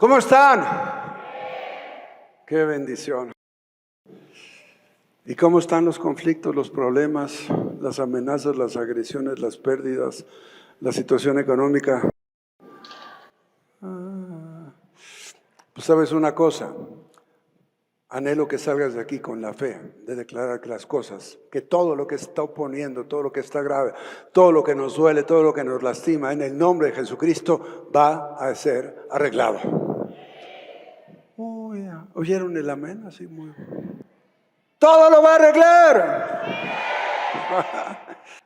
¿Cómo están? Qué bendición. ¿Y cómo están los conflictos, los problemas, las amenazas, las agresiones, las pérdidas, la situación económica? Pues sabes una cosa, anhelo que salgas de aquí con la fe de declarar que las cosas, que todo lo que está oponiendo, todo lo que está grave, todo lo que nos duele, todo lo que nos lastima, en el nombre de Jesucristo va a ser arreglado. ¿Oyeron el amén? Así muy... Todo lo va a arreglar.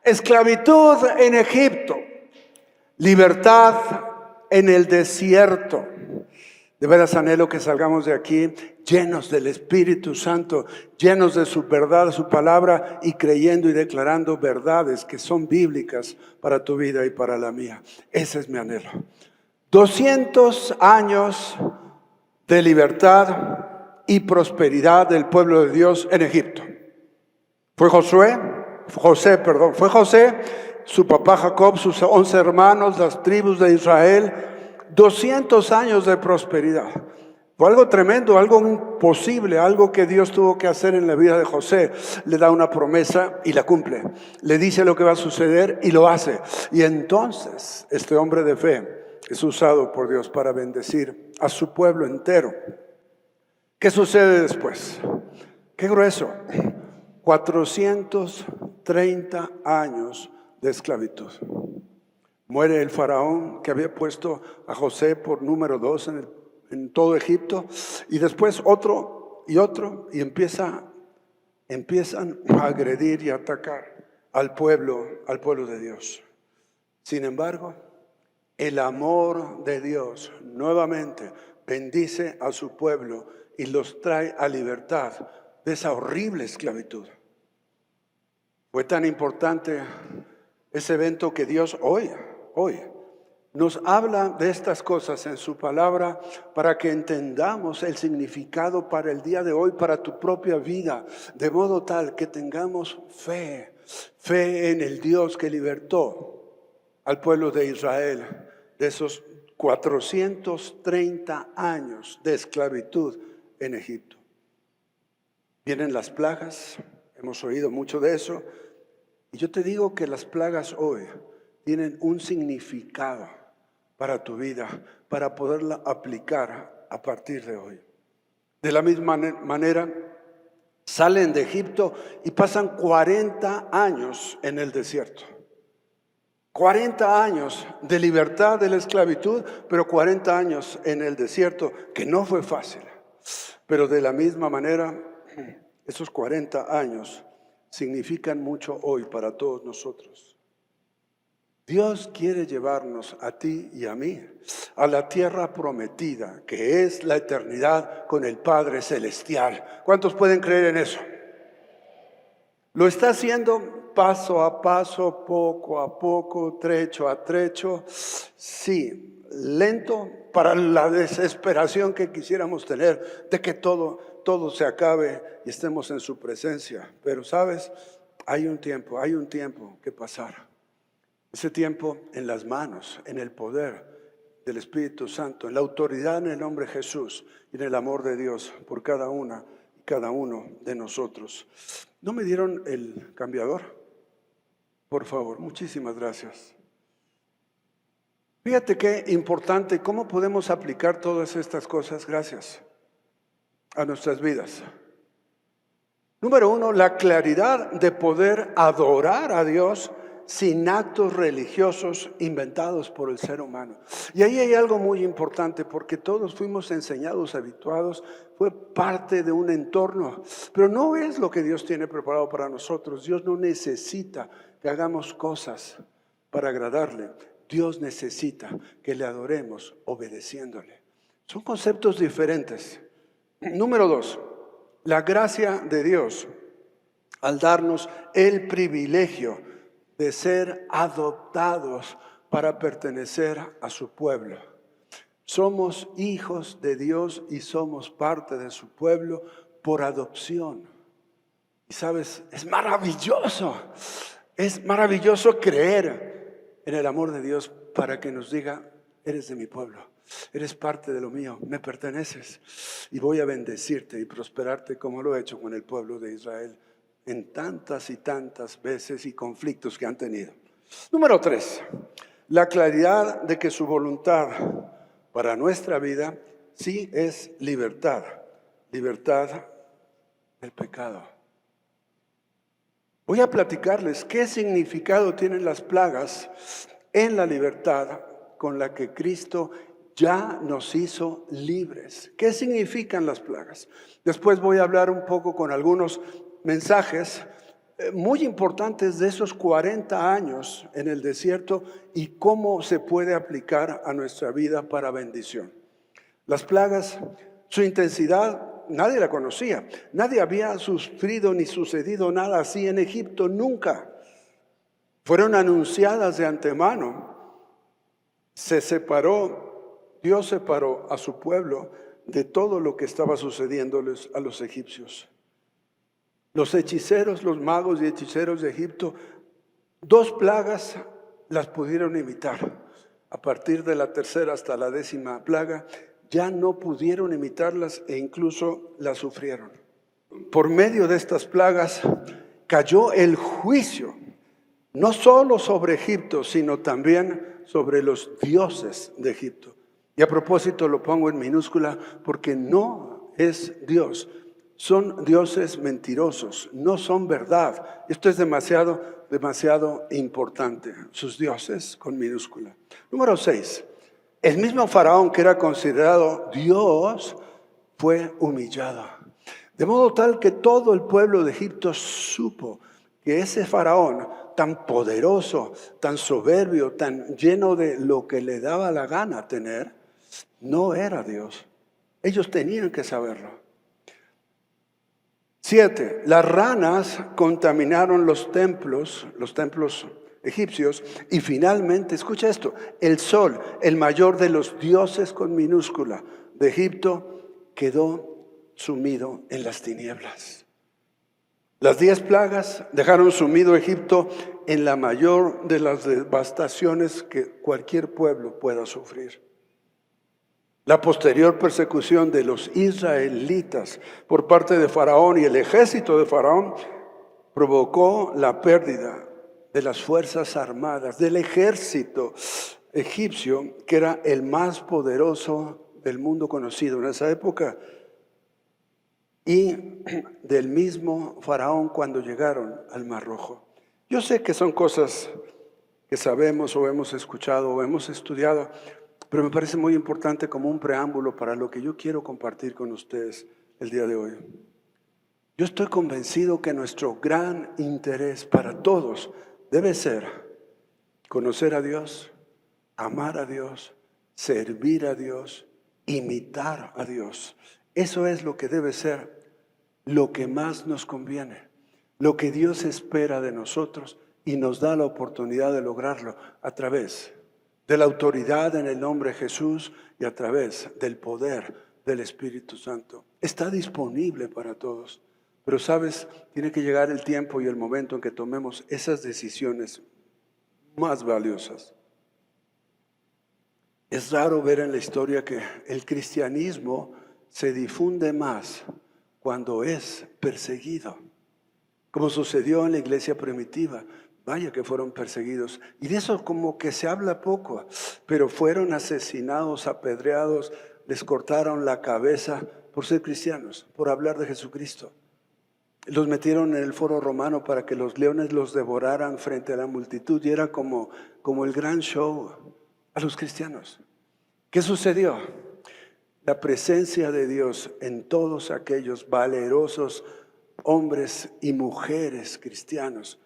Esclavitud en Egipto, libertad en el desierto. De veras anhelo que salgamos de aquí llenos del Espíritu Santo, llenos de su verdad, su palabra, y creyendo y declarando verdades que son bíblicas para tu vida y para la mía. Ese es mi anhelo. 200 años de libertad y prosperidad del pueblo de Dios en Egipto. Fue José, su papá Jacob, sus 11 hermanos, las tribus de Israel, 200 años de prosperidad. Fue algo tremendo, algo imposible, algo que Dios tuvo que hacer en la vida de José. Le da una promesa y la cumple. Le dice lo que va a suceder y lo hace. Y entonces este hombre de fe es usado por Dios para bendecir a su pueblo entero. ¿Qué sucede después? Qué grueso. 430 años de esclavitud. Muere el faraón que había puesto a José por número 2 en todo Egipto, y después otro, y empiezan a agredir y a atacar al pueblo de Dios. Sin embargo, el amor de Dios nuevamente bendice a su pueblo y los trae a libertad de esa horrible esclavitud. Fue tan importante ese evento que Dios hoy nos habla de estas cosas en su palabra para que entendamos el significado para el día de hoy, para tu propia vida, de modo tal que tengamos fe en el Dios que libertó al pueblo de Israel de esos 430 años de esclavitud en Egipto. Vienen las plagas, hemos oído mucho de eso, y yo te digo que las plagas hoy tienen un significado para tu vida, para poderla aplicar a partir de hoy. De la misma manera, salen de Egipto y pasan 40 años en el desierto. 40 años de libertad de la esclavitud, pero 40 años en el desierto, que no fue fácil. Pero de la misma manera, esos 40 años significan mucho hoy para todos nosotros. Dios quiere llevarnos a ti y a mí a la tierra prometida, que es la eternidad con el Padre Celestial. ¿Cuántos pueden creer en eso? Lo está haciendo paso a paso, poco a poco, trecho a trecho. Sí, lento para la desesperación que quisiéramos tener de que todo se acabe y estemos en su presencia. Pero sabes, hay un tiempo que pasar. Ese tiempo en las manos, en el poder del Espíritu Santo, en la autoridad en el nombre de Jesús y en el amor de Dios por cada una y cada uno de nosotros. ¿No me dieron el cambiador? Por favor, muchísimas gracias. Fíjate qué importante, cómo podemos aplicar todas estas cosas, gracias, a nuestras vidas. Número 1, la claridad de poder adorar a Dios sin actos religiosos inventados por el ser humano. Y ahí hay algo muy importante, porque todos fuimos enseñados, habituados, fue parte de un entorno, pero no es lo que Dios tiene preparado para nosotros. Dios no necesita que hagamos cosas para agradarle. Dios necesita que le adoremos obedeciéndole. Son conceptos diferentes. Número 2, la gracia de Dios al darnos el privilegio de ser adoptados para pertenecer a su pueblo. Somos hijos de Dios y somos parte de su pueblo por adopción. Y sabes, es maravilloso creer en el amor de Dios para que nos diga, eres de mi pueblo. Eres parte de lo mío, me perteneces. Y voy a bendecirte y prosperarte como lo he hecho con el pueblo de Israel en tantas y tantas veces y conflictos que han tenido. Número 3, la claridad de que su voluntad para nuestra vida sí es libertad, libertad del pecado. Voy a platicarles qué significado tienen las plagas en la libertad con la que Cristo ya nos hizo libres. ¿Qué significan las plagas? Después voy a hablar un poco con algunos mensajes muy importantes de esos 40 años en el desierto y cómo se puede aplicar a nuestra vida para bendición. Las plagas, su intensidad, nadie la conocía. Nadie había sufrido ni sucedido nada así en Egipto nunca. Fueron anunciadas de antemano. Dios separó a su pueblo de todo lo que estaba sucediéndoles a los egipcios. Los hechiceros, los magos y hechiceros de Egipto, 2 plagas las pudieron imitar. A partir de la 3ª hasta la 10ª plaga, ya no pudieron imitarlas e incluso las sufrieron. Por medio de estas plagas cayó el juicio, no solo sobre Egipto, sino también sobre los dioses de Egipto. Y a propósito lo pongo en minúscula porque no es Dios. Son dioses mentirosos, no son verdad. Esto es demasiado importante. Sus dioses con minúscula. Número 6. El mismo faraón que era considerado Dios fue humillado. De modo tal que todo el pueblo de Egipto supo que ese faraón tan poderoso, tan soberbio, tan lleno de lo que le daba la gana tener, no era Dios. Ellos tenían que saberlo. 7. Las ranas contaminaron los templos egipcios y finalmente, escucha esto, el sol, el mayor de los dioses con minúscula de Egipto, quedó sumido en las tinieblas. Las 10 plagas dejaron sumido a Egipto en la mayor de las devastaciones que cualquier pueblo pueda sufrir. La posterior persecución de los israelitas por parte de Faraón y el ejército de Faraón provocó la pérdida de las fuerzas armadas, del ejército egipcio, que era el más poderoso del mundo conocido en esa época, y del mismo Faraón cuando llegaron al Mar Rojo. Yo sé que son cosas que sabemos o hemos escuchado o hemos estudiado, pero me parece muy importante como un preámbulo para lo que yo quiero compartir con ustedes el día de hoy. Yo estoy convencido que nuestro gran interés para todos debe ser conocer a Dios, amar a Dios, servir a Dios, imitar a Dios. Eso es lo que debe ser lo que más nos conviene, lo que Dios espera de nosotros y nos da la oportunidad de lograrlo a través de la autoridad en el nombre de Jesús y a través del poder del Espíritu Santo. Está disponible para todos, pero sabes, tiene que llegar el tiempo y el momento en que tomemos esas decisiones más valiosas. Es raro ver en la historia que el cristianismo se difunde más cuando es perseguido, como sucedió en la iglesia primitiva. Vaya que fueron perseguidos. Y de eso como que se habla poco, pero fueron asesinados, apedreados, les cortaron la cabeza por ser cristianos, por hablar de Jesucristo. Los metieron en el foro romano para que los leones los devoraran frente a la multitud y era como el gran show a los cristianos. ¿Qué sucedió? La presencia de Dios en todos aquellos valerosos hombres y mujeres cristianos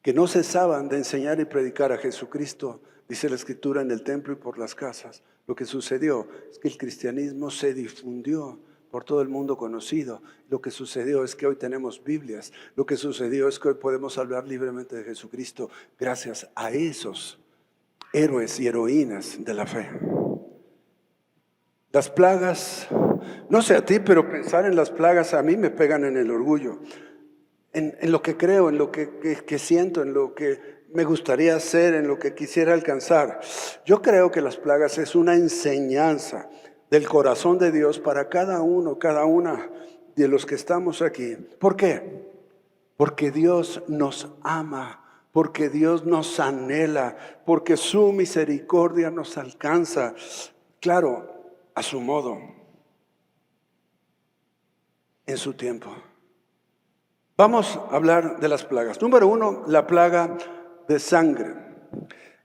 que no cesaban de enseñar y predicar a Jesucristo, dice la Escritura, en el templo y por las casas. Lo que sucedió es que el cristianismo se difundió por todo el mundo conocido. Lo que sucedió es que hoy tenemos Biblias. Lo que sucedió es que hoy podemos hablar libremente de Jesucristo gracias a esos héroes y heroínas de la fe. Las plagas, no sé a ti, pero pensar en las plagas a mí me pegan en el orgullo. En lo que creo, en lo que siento, en lo que me gustaría hacer, en lo que quisiera alcanzar. Yo creo que las plagas es una enseñanza del corazón de Dios para cada uno, cada una de los que estamos aquí. ¿Por qué? Porque Dios nos ama, porque Dios nos anhela, porque su misericordia nos alcanza, claro, a su modo, en su tiempo. Vamos a hablar de las plagas. Número 1, la plaga de sangre.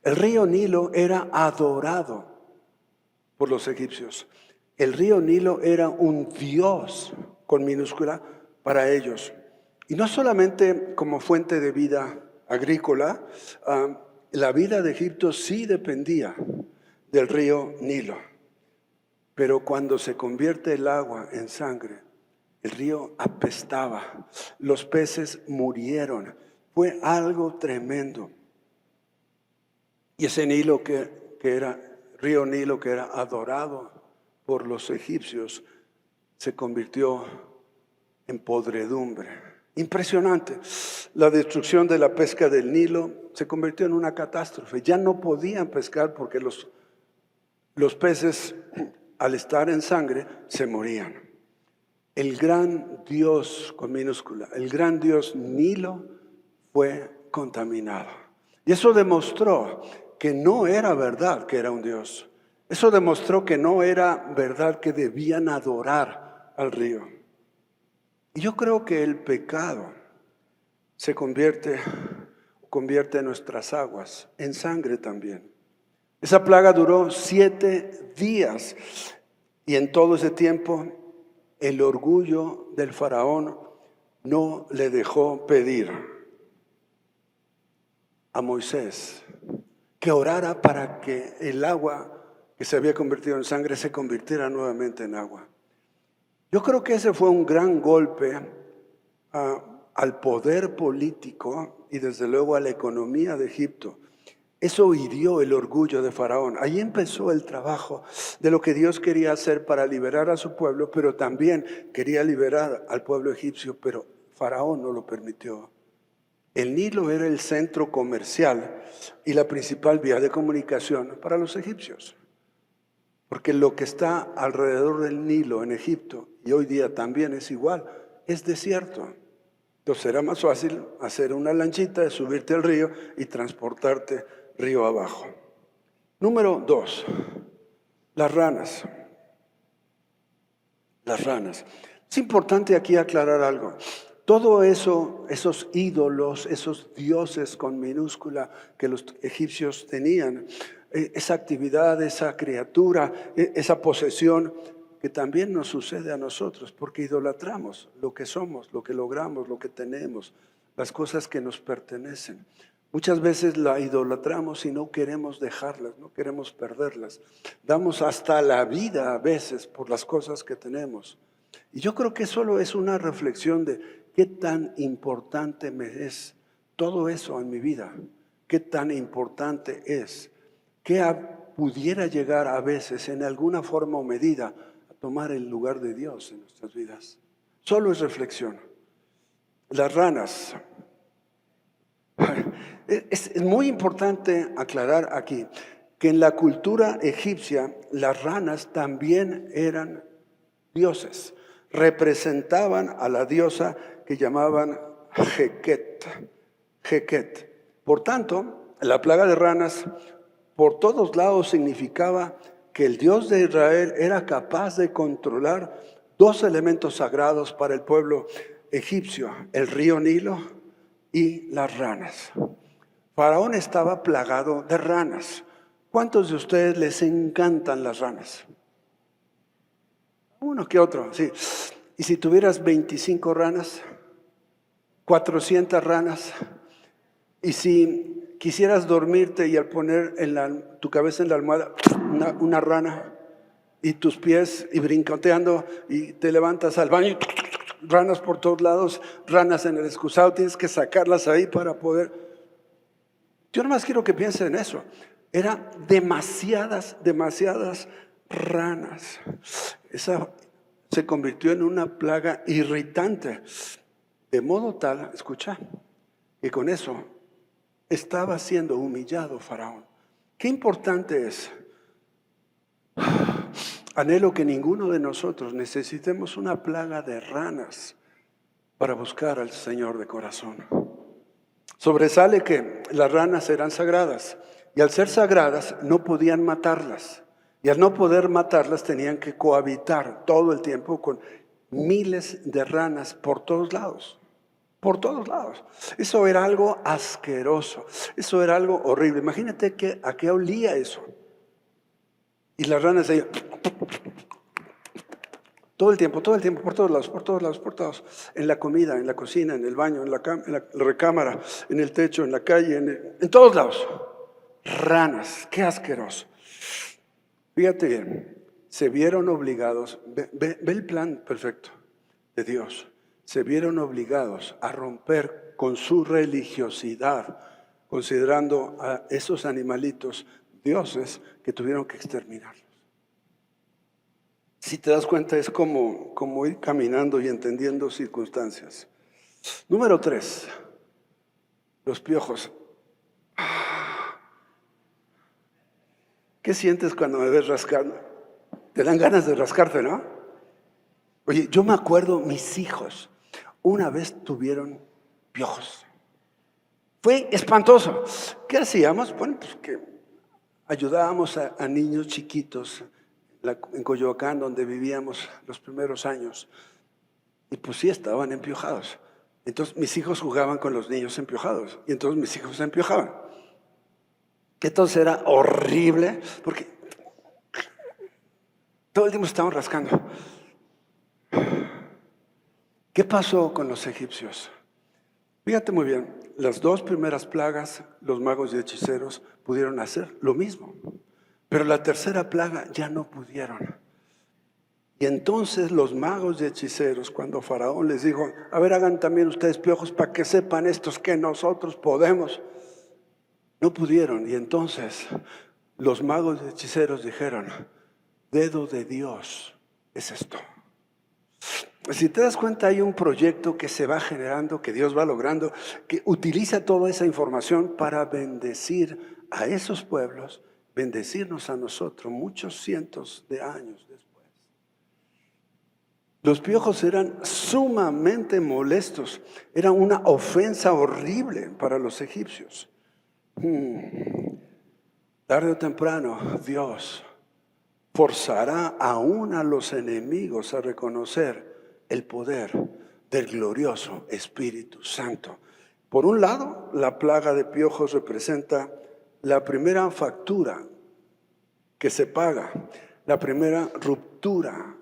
El río Nilo era adorado por los egipcios. El río Nilo era un dios con minúscula para ellos. Y no solamente como fuente de vida agrícola, la vida de Egipto sí dependía del río Nilo. Pero cuando se convierte el agua en sangre, el río apestaba, los peces murieron. Fue algo tremendo. Y ese Nilo río Nilo que era adorado por los egipcios, se convirtió en podredumbre. Impresionante. La destrucción de la pesca del Nilo se convirtió en una catástrofe. Ya no podían pescar porque los peces, al estar en sangre, se morían. El gran Dios, con minúscula, el gran Dios Nilo fue contaminado. Y eso demostró que no era verdad que era un Dios. Eso demostró que no era verdad que debían adorar al río. Y yo creo que el pecado convierte nuestras aguas en sangre también. Esa plaga duró 7 días y en todo ese tiempo el orgullo del faraón no le dejó pedir a Moisés que orara para que el agua que se había convertido en sangre se convirtiera nuevamente en agua. Yo creo que ese fue un gran golpe al poder político y desde luego a la economía de Egipto. Eso hirió el orgullo de Faraón. Ahí empezó el trabajo de lo que Dios quería hacer para liberar a su pueblo, pero también quería liberar al pueblo egipcio, pero Faraón no lo permitió. El Nilo era el centro comercial y la principal vía de comunicación para los egipcios. Porque lo que está alrededor del Nilo en Egipto, y hoy día también es igual, es desierto. Entonces era más fácil hacer una lanchita, subirte al río y transportarte río abajo. Número 2, las ranas. Las ranas. Es importante aquí aclarar algo. Todo eso, esos ídolos, esos dioses con minúscula que los egipcios tenían, esa actividad, esa criatura, esa posesión que también nos sucede a nosotros, porque idolatramos lo que somos, lo que logramos, lo que tenemos, las cosas que nos pertenecen. Muchas veces la idolatramos y no queremos dejarlas, no queremos perderlas. Damos hasta la vida a veces por las cosas que tenemos. Y yo creo que solo es una reflexión de qué tan importante me es todo eso en mi vida, qué tan importante es, que pudiera llegar a veces en alguna forma o medida a tomar el lugar de Dios en nuestras vidas. Solo es reflexión. Las ranas. Es muy importante aclarar aquí que en la cultura egipcia las ranas también eran dioses. Representaban a la diosa que llamaban Heket. Por tanto, la plaga de ranas por todos lados significaba que el Dios de Israel era capaz de controlar 2 elementos sagrados para el pueblo egipcio, el río Nilo y las ranas. Faraón estaba plagado de ranas. ¿Cuántos de ustedes les encantan las ranas? Uno que otro, sí. Y si tuvieras 25 ranas, 400 ranas, y si quisieras dormirte y al poner tu cabeza en la almohada una rana y tus pies y brincoteando y te levantas al baño, ranas por todos lados, ranas en el excusado, tienes que sacarlas ahí para poder. Yo nomás quiero que piensen en eso. Eran demasiadas ranas. Esa se convirtió en una plaga irritante, de modo tal, escucha, que con eso estaba siendo humillado Faraón. Qué importante es. Anhelo que ninguno de nosotros necesitemos una plaga de ranas para buscar al Señor de corazón. Sobresale que las ranas eran sagradas y al ser sagradas no podían matarlas. Y al no poder matarlas tenían que cohabitar todo el tiempo con miles de ranas por todos lados. Por todos lados. Eso era algo asqueroso. Eso era algo horrible. Imagínate a qué olía eso. Y las ranas ahí, todo el tiempo, por todos lados, por todos lados, por todos. En la comida, en la cocina, en el baño, en la recámara, en el techo, en la calle, en todos lados. Ranas, qué asqueroso. Fíjate bien, se vieron obligados, ve el plan perfecto de Dios. Se vieron obligados a romper con su religiosidad, considerando a esos animalitos dioses que tuvieron que exterminarlos. Si te das cuenta, es como ir caminando y entendiendo circunstancias. Número 3, los piojos. ¿Qué sientes cuando me ves rascando? Te dan ganas de rascarte, ¿no? Oye, yo me acuerdo, mis hijos una vez tuvieron piojos. Fue espantoso. ¿Qué hacíamos? Bueno, pues que ayudábamos a niños chiquitos en Coyoacán, donde vivíamos los primeros años. Y pues sí, estaban empiojados. Entonces mis hijos jugaban con los niños empiojados. Y entonces mis hijos se empiojaban. Que entonces era horrible, porque todo el tiempo estaban rascando. ¿Qué pasó con los egipcios? Fíjate muy bien, las 2 primeras plagas, los magos y hechiceros pudieron hacer lo mismo. Pero la tercera plaga ya no pudieron. Y entonces los magos y hechiceros, cuando Faraón les dijo, a ver, hagan también ustedes piojos para que sepan estos que nosotros podemos. No pudieron. Y entonces los magos y hechiceros dijeron, dedo de Dios es esto. Si te das cuenta, hay un proyecto que se va generando, que Dios va logrando, que utiliza toda esa información para bendecir a esos pueblos, bendecirnos a nosotros muchos cientos de años después. Los piojos eran sumamente molestos, era una ofensa horrible para los egipcios. Tarde o temprano, Dios forzará aún a los enemigos a reconocer el poder del glorioso Espíritu Santo. Por un lado, la plaga de piojos representa la primera factura que se paga, la primera ruptura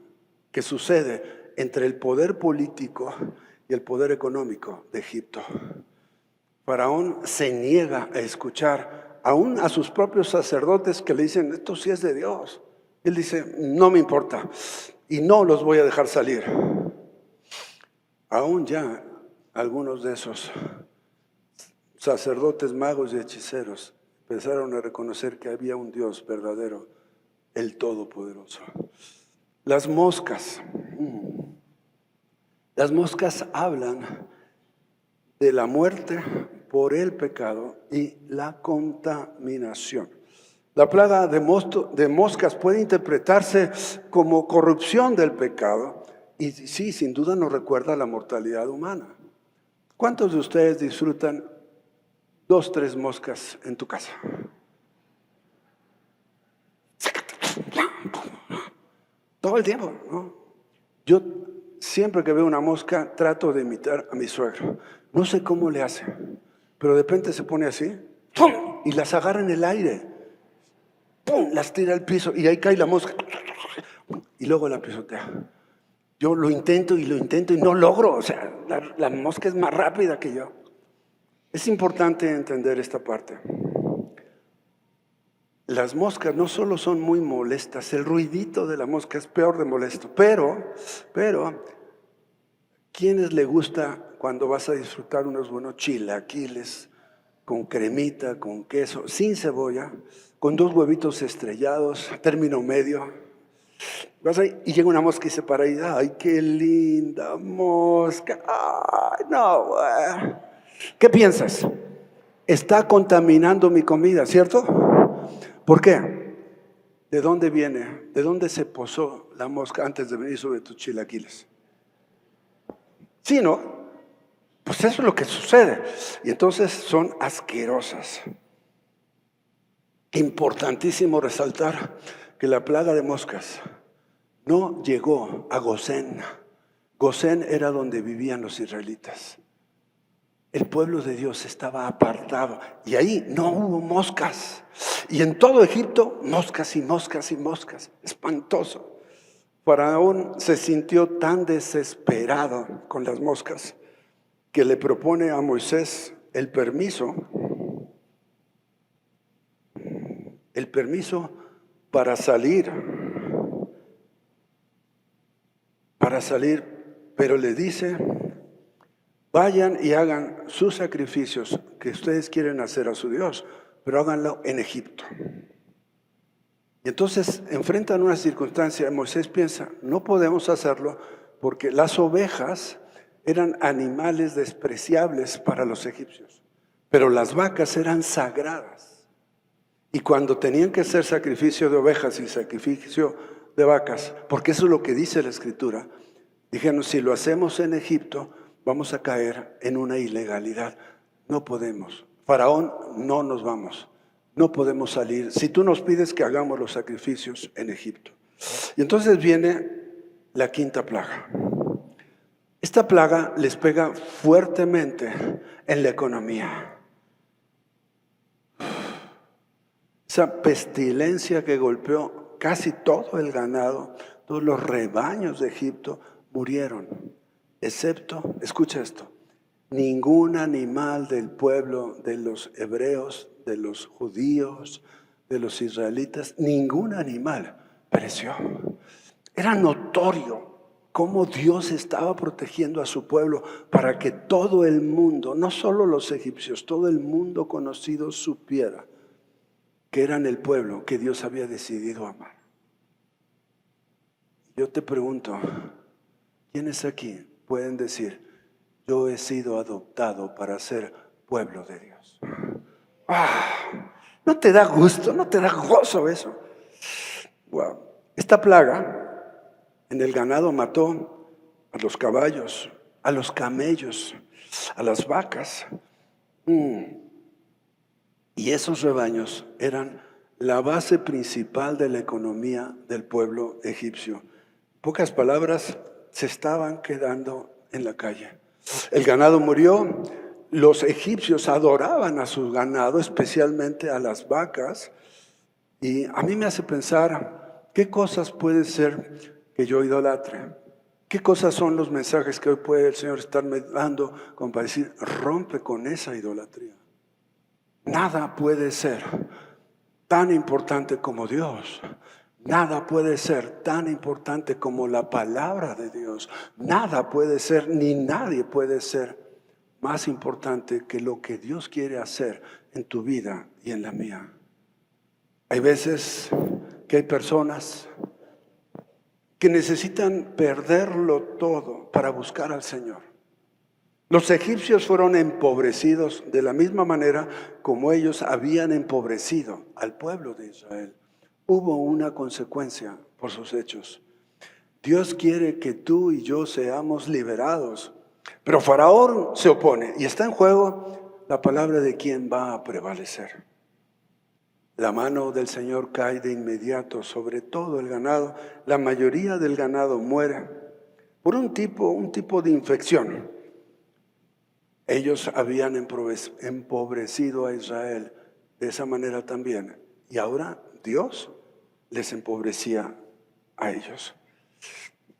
que sucede entre el poder político y el poder económico de Egipto. Faraón se niega a escuchar aún a sus propios sacerdotes que le dicen, esto sí es de Dios. Él dice, no me importa y no los voy a dejar salir. Aún ya algunos de esos sacerdotes, magos y hechiceros empezaron a reconocer que había un Dios verdadero, el Todopoderoso. Las moscas. Las moscas hablan de la muerte por el pecado y la contaminación. La plaga de moscas puede interpretarse como corrupción del pecado y sí, sin duda nos recuerda la mortalidad humana. ¿Cuántos de ustedes disfrutan 2, 3 moscas en tu casa? Todo el tiempo, ¿no? Yo siempre que veo una mosca trato de imitar a mi suegro. No sé cómo le hace, pero de repente se pone así, ¡pum!, y las agarra en el aire, ¡pum!, las tira al piso y ahí cae la mosca y luego la pisotea. Yo lo intento y no logro, o sea, la mosca es más rápida que yo. Es importante entender esta parte. Las moscas no solo son muy molestas, el ruidito de la mosca es peor de molesto, pero, ¿quiénes le gusta cuando vas a disfrutar unos buenos chilaquiles con cremita, con queso, sin cebolla, con 2 huevitos estrellados, término medio? Vas ahí y llega una mosca y se para ahí, ¡ay, qué linda mosca! ¡Ay, no! ¿Qué piensas? está contaminando mi comida, ¿cierto? ¿Por qué? ¿De dónde viene? ¿De dónde se posó la mosca antes de venir sobre tus chilaquiles? Sí, ¿no? Pues eso es lo que sucede. Y entonces son asquerosas. Importantísimo resaltar que la plaga de moscas no llegó a Gosén. Gosén era donde vivían los israelitas. El pueblo de Dios estaba apartado y ahí no hubo moscas. Y en todo Egipto, moscas y moscas y moscas. Espantoso. Faraón se sintió tan desesperado con las moscas que le propone a Moisés el permiso para salir, pero le dice: vayan y hagan sus sacrificios que ustedes quieren hacer a su Dios, pero háganlo en Egipto. Y entonces enfrentan una circunstancia. Moisés piensa: no podemos hacerlo porque las ovejas eran animales despreciables para los egipcios, pero las vacas eran sagradas. Y cuando tenían que hacer sacrificio de ovejas y sacrificio de vacas, porque eso es lo que dice la Escritura, dijeron: si lo hacemos en Egipto, vamos a caer en una ilegalidad. No podemos. Faraón, no nos vamos. No podemos salir si tú nos pides que hagamos los sacrificios en Egipto. Y entonces viene la quinta plaga. Esta plaga les pega fuertemente en la economía. Esa pestilencia que golpeó casi todo el ganado, todos los rebaños de Egipto murieron, excepto, escucha esto, ningún animal del pueblo de los hebreos, de los judíos, de los israelitas, ningún animal pereció. Era notorio cómo Dios estaba protegiendo a su pueblo para que todo el mundo, no solo los egipcios, todo el mundo conocido supiera que eran el pueblo que Dios había decidido amar. Yo te pregunto, ¿quiénes aquí pueden decir: yo he sido adoptado para ser pueblo de Dios? ¿No te da gusto? ¿No te da gozo eso? Wow. Esta plaga en el ganado mató a los caballos, a los camellos, a las vacas. Y esos rebaños eran la base principal de la economía del pueblo egipcio. En pocas palabras, se estaban quedando en la calle. El ganado murió. Los egipcios adoraban a su ganado, especialmente a las vacas. Y a mí me hace pensar, ¿qué cosas puede ser que yo idolatre? ¿Qué cosas son los mensajes que hoy puede el Señor estarme dando como para decir: rompe con esa idolatría? Nada puede ser tan importante como Dios. Nada puede ser tan importante como la palabra de Dios. Nada puede ser, ni nadie puede ser más importante que lo que Dios quiere hacer en tu vida y en la mía. Hay veces que hay personas que necesitan perderlo todo para buscar al Señor. Los egipcios fueron empobrecidos de la misma manera como ellos habían empobrecido al pueblo de Israel. Hubo una consecuencia por sus hechos. Dios quiere que tú y yo seamos liberados, pero Faraón se opone y está en juego la palabra de quién va a prevalecer. La mano del Señor cae de inmediato sobre todo el ganado. La mayoría del ganado muere por un tipo de infección. Ellos habían empobrecido a Israel de esa manera también. Y ahora Dios les empobrecía a ellos.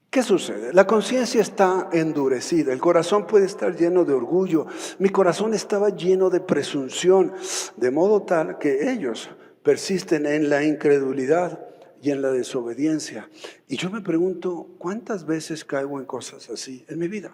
¿Qué sucede? La conciencia está endurecida. El corazón puede estar lleno de orgullo. Mi corazón estaba lleno de presunción, de modo tal que ellos persisten en la incredulidad y en la desobediencia. Y yo me pregunto, ¿cuántas veces caigo en cosas así en mi vida?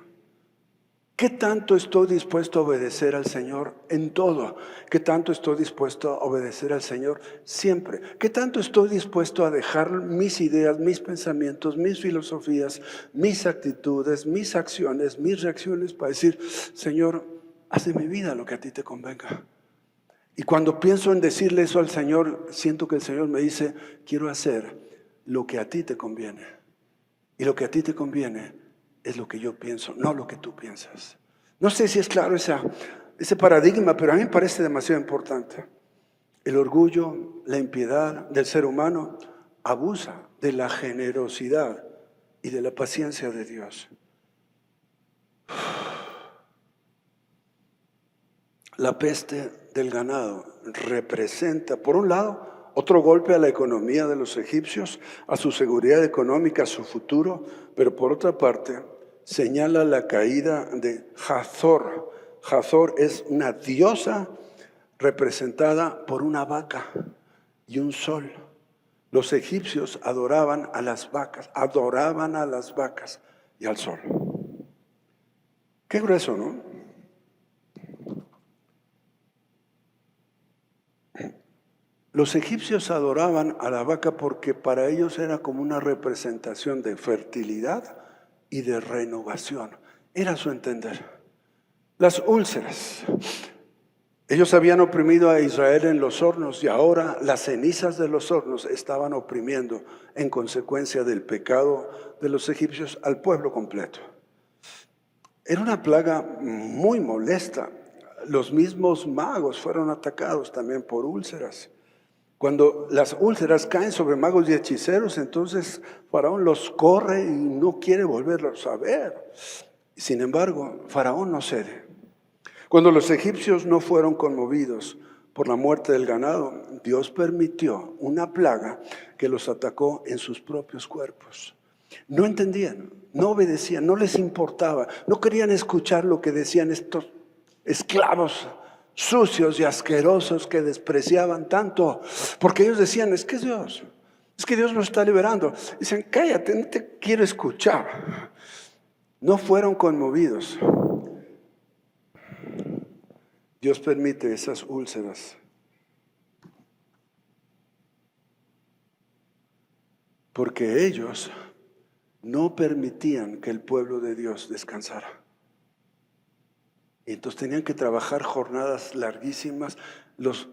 ¿Qué tanto estoy dispuesto a obedecer al Señor en todo? ¿Qué tanto estoy dispuesto a obedecer al Señor siempre? ¿Qué tanto estoy dispuesto a dejar mis ideas, mis pensamientos, mis filosofías, mis actitudes, mis acciones, mis reacciones para decir: Señor, haz de mi vida lo que a ti te convenga? Y cuando pienso en decirle eso al Señor, siento que el Señor me dice, quiero hacer lo que a ti te conviene. Y lo que a ti te conviene es lo que yo pienso, no lo que tú piensas. No sé si es claro ese paradigma, pero a mí me parece demasiado importante. El orgullo, la impiedad del ser humano abusa de la generosidad y de la paciencia de Dios. La peste del ganado representa, por un lado, otro golpe a la economía de los egipcios, a su seguridad económica, a su futuro, pero por otra parte, señala la caída de Hathor. Hathor es una diosa representada por una vaca y un sol. Los egipcios adoraban a las vacas y al sol. Qué grueso, ¿no? Los egipcios adoraban a la vaca porque para ellos era como una representación de fertilidad y de renovación. Era su entender. Las úlceras. Ellos habían oprimido a Israel en los hornos y ahora las cenizas de los hornos estaban oprimiendo en consecuencia del pecado de los egipcios al pueblo completo. Era una plaga muy molesta. Los mismos magos fueron atacados también por úlceras. Cuando las úlceras caen sobre magos y hechiceros, entonces Faraón los corre y no quiere volverlos a ver. Sin embargo, Faraón no cede. Cuando los egipcios no fueron conmovidos por la muerte del ganado, Dios permitió una plaga que los atacó en sus propios cuerpos. No entendían, no obedecían, no les importaba, no querían escuchar lo que decían estos esclavos sucios y asquerosos que despreciaban tanto, porque ellos decían, es que Dios nos está liberando. Dicen, cállate, no te quiero escuchar. No fueron conmovidos. Dios permite esas úlceras porque ellos no permitían que el pueblo de Dios descansara. Y entonces tenían que trabajar jornadas larguísimas, los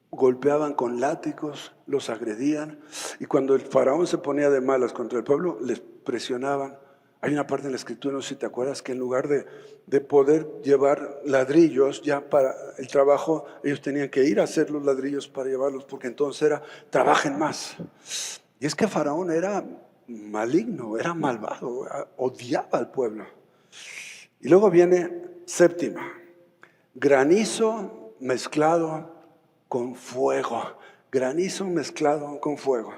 golpeaban con látigos, los agredían. Y cuando el faraón se ponía de malas contra el pueblo, les presionaban. Hay una parte en la escritura, no sé si te acuerdas, que en lugar de poder llevar ladrillos ya para el trabajo, ellos tenían que ir a hacer los ladrillos para llevarlos, porque entonces era, trabajen más. Y es que Faraón era maligno, era malvado, odiaba al pueblo. Y luego viene séptima, granizo mezclado con fuego. Granizo mezclado con fuego.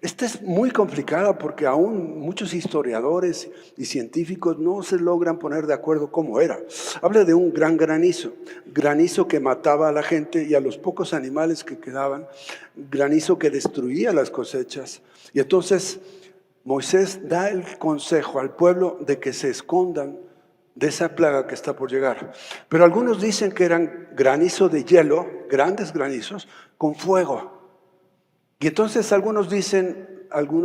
Esta es muy complicada porque aún muchos historiadores y científicos no se logran poner de acuerdo cómo era. Habla de un gran granizo, granizo que mataba a la gente y a los pocos animales que quedaban, granizo que destruía las cosechas. Y entonces Moisés da el consejo al pueblo de que se escondan de esa plaga que está por llegar. Pero algunos dicen que eran granizo de hielo, grandes granizos, con fuego. Y entonces algunos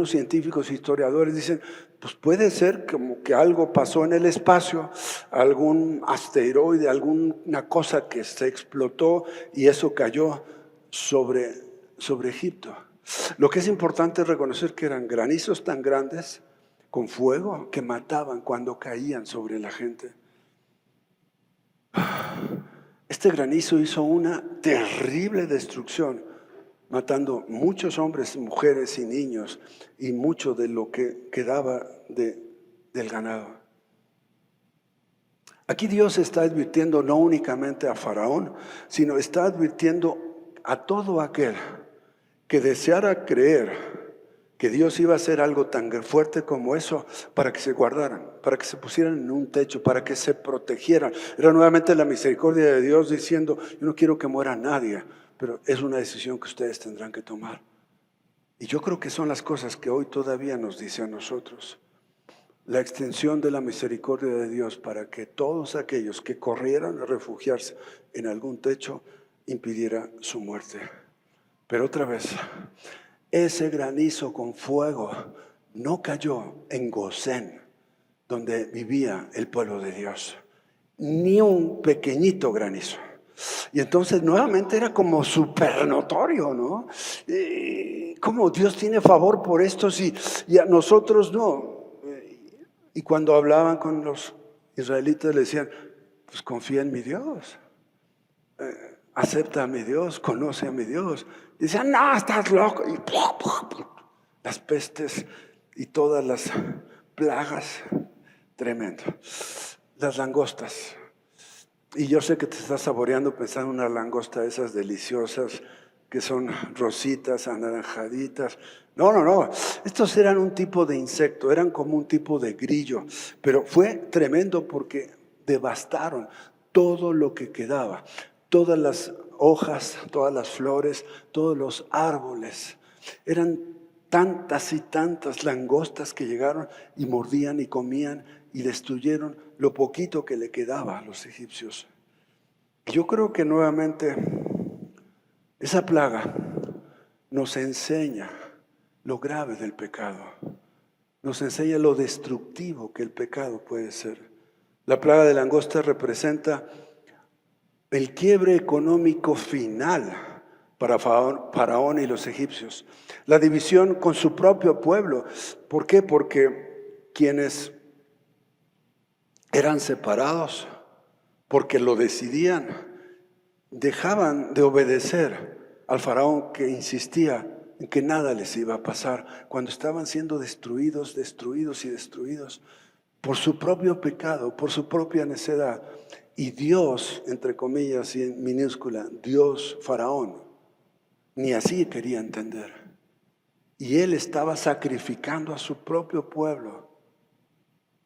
científicos, historiadores dicen, pues puede ser como que algo pasó en el espacio, algún asteroide, alguna cosa que se explotó y eso cayó sobre Egipto. Lo que es importante es reconocer que eran granizos tan grandes con fuego que mataban cuando caían sobre la gente. Este granizo hizo una terrible destrucción, matando muchos hombres, mujeres y niños y mucho de lo que quedaba del ganado. Aquí Dios está advirtiendo no únicamente a Faraón, sino está advirtiendo a todo aquel que deseara creer que Dios iba a hacer algo tan fuerte como eso para que se guardaran, para que se pusieran en un techo, para que se protegieran. Era nuevamente la misericordia de Dios diciendo, yo no quiero que muera nadie, pero es una decisión que ustedes tendrán que tomar. Y yo creo que son las cosas que hoy todavía nos dice a nosotros. La extensión de la misericordia de Dios para que todos aquellos que corrieran a refugiarse en algún techo impidiera su muerte. Pero otra vez, ese granizo con fuego no cayó en Gosén, donde vivía el pueblo de Dios. Ni un pequeñito granizo. Y entonces nuevamente era como súper notorio, ¿no? ¿Cómo Dios tiene favor por estos y a nosotros no? Y cuando hablaban con los israelitas le decían, pues confía en mi Dios, acepta a mi Dios, conoce a mi Dios. Y decían, no, estás loco. Y las pestes y todas las plagas, tremendo. Las langostas. Y yo sé que te estás saboreando pensando en una langosta de esas deliciosas que son rositas, anaranjaditas. No, no, no. Estos eran un tipo de insecto, eran como un tipo de grillo. Pero fue tremendo porque devastaron todo lo que quedaba. Todas las hojas, todas las flores, todos los árboles. Eran tantas y tantas langostas que llegaron y mordían y comían y destruyeron lo poquito que le quedaba a los egipcios. Yo creo que nuevamente esa plaga nos enseña lo grave del pecado, nos enseña lo destructivo que el pecado puede ser. La plaga de langosta representa el quiebre económico final para Faraón y los egipcios, la división con su propio pueblo. ¿Por qué? Porque quienes eran separados, porque lo decidían, dejaban de obedecer al faraón que insistía en que nada les iba a pasar cuando estaban siendo destruidos por su propio pecado, por su propia necedad. Y Dios, entre comillas y en minúscula, Dios faraón, ni así quería entender. Y él estaba sacrificando a su propio pueblo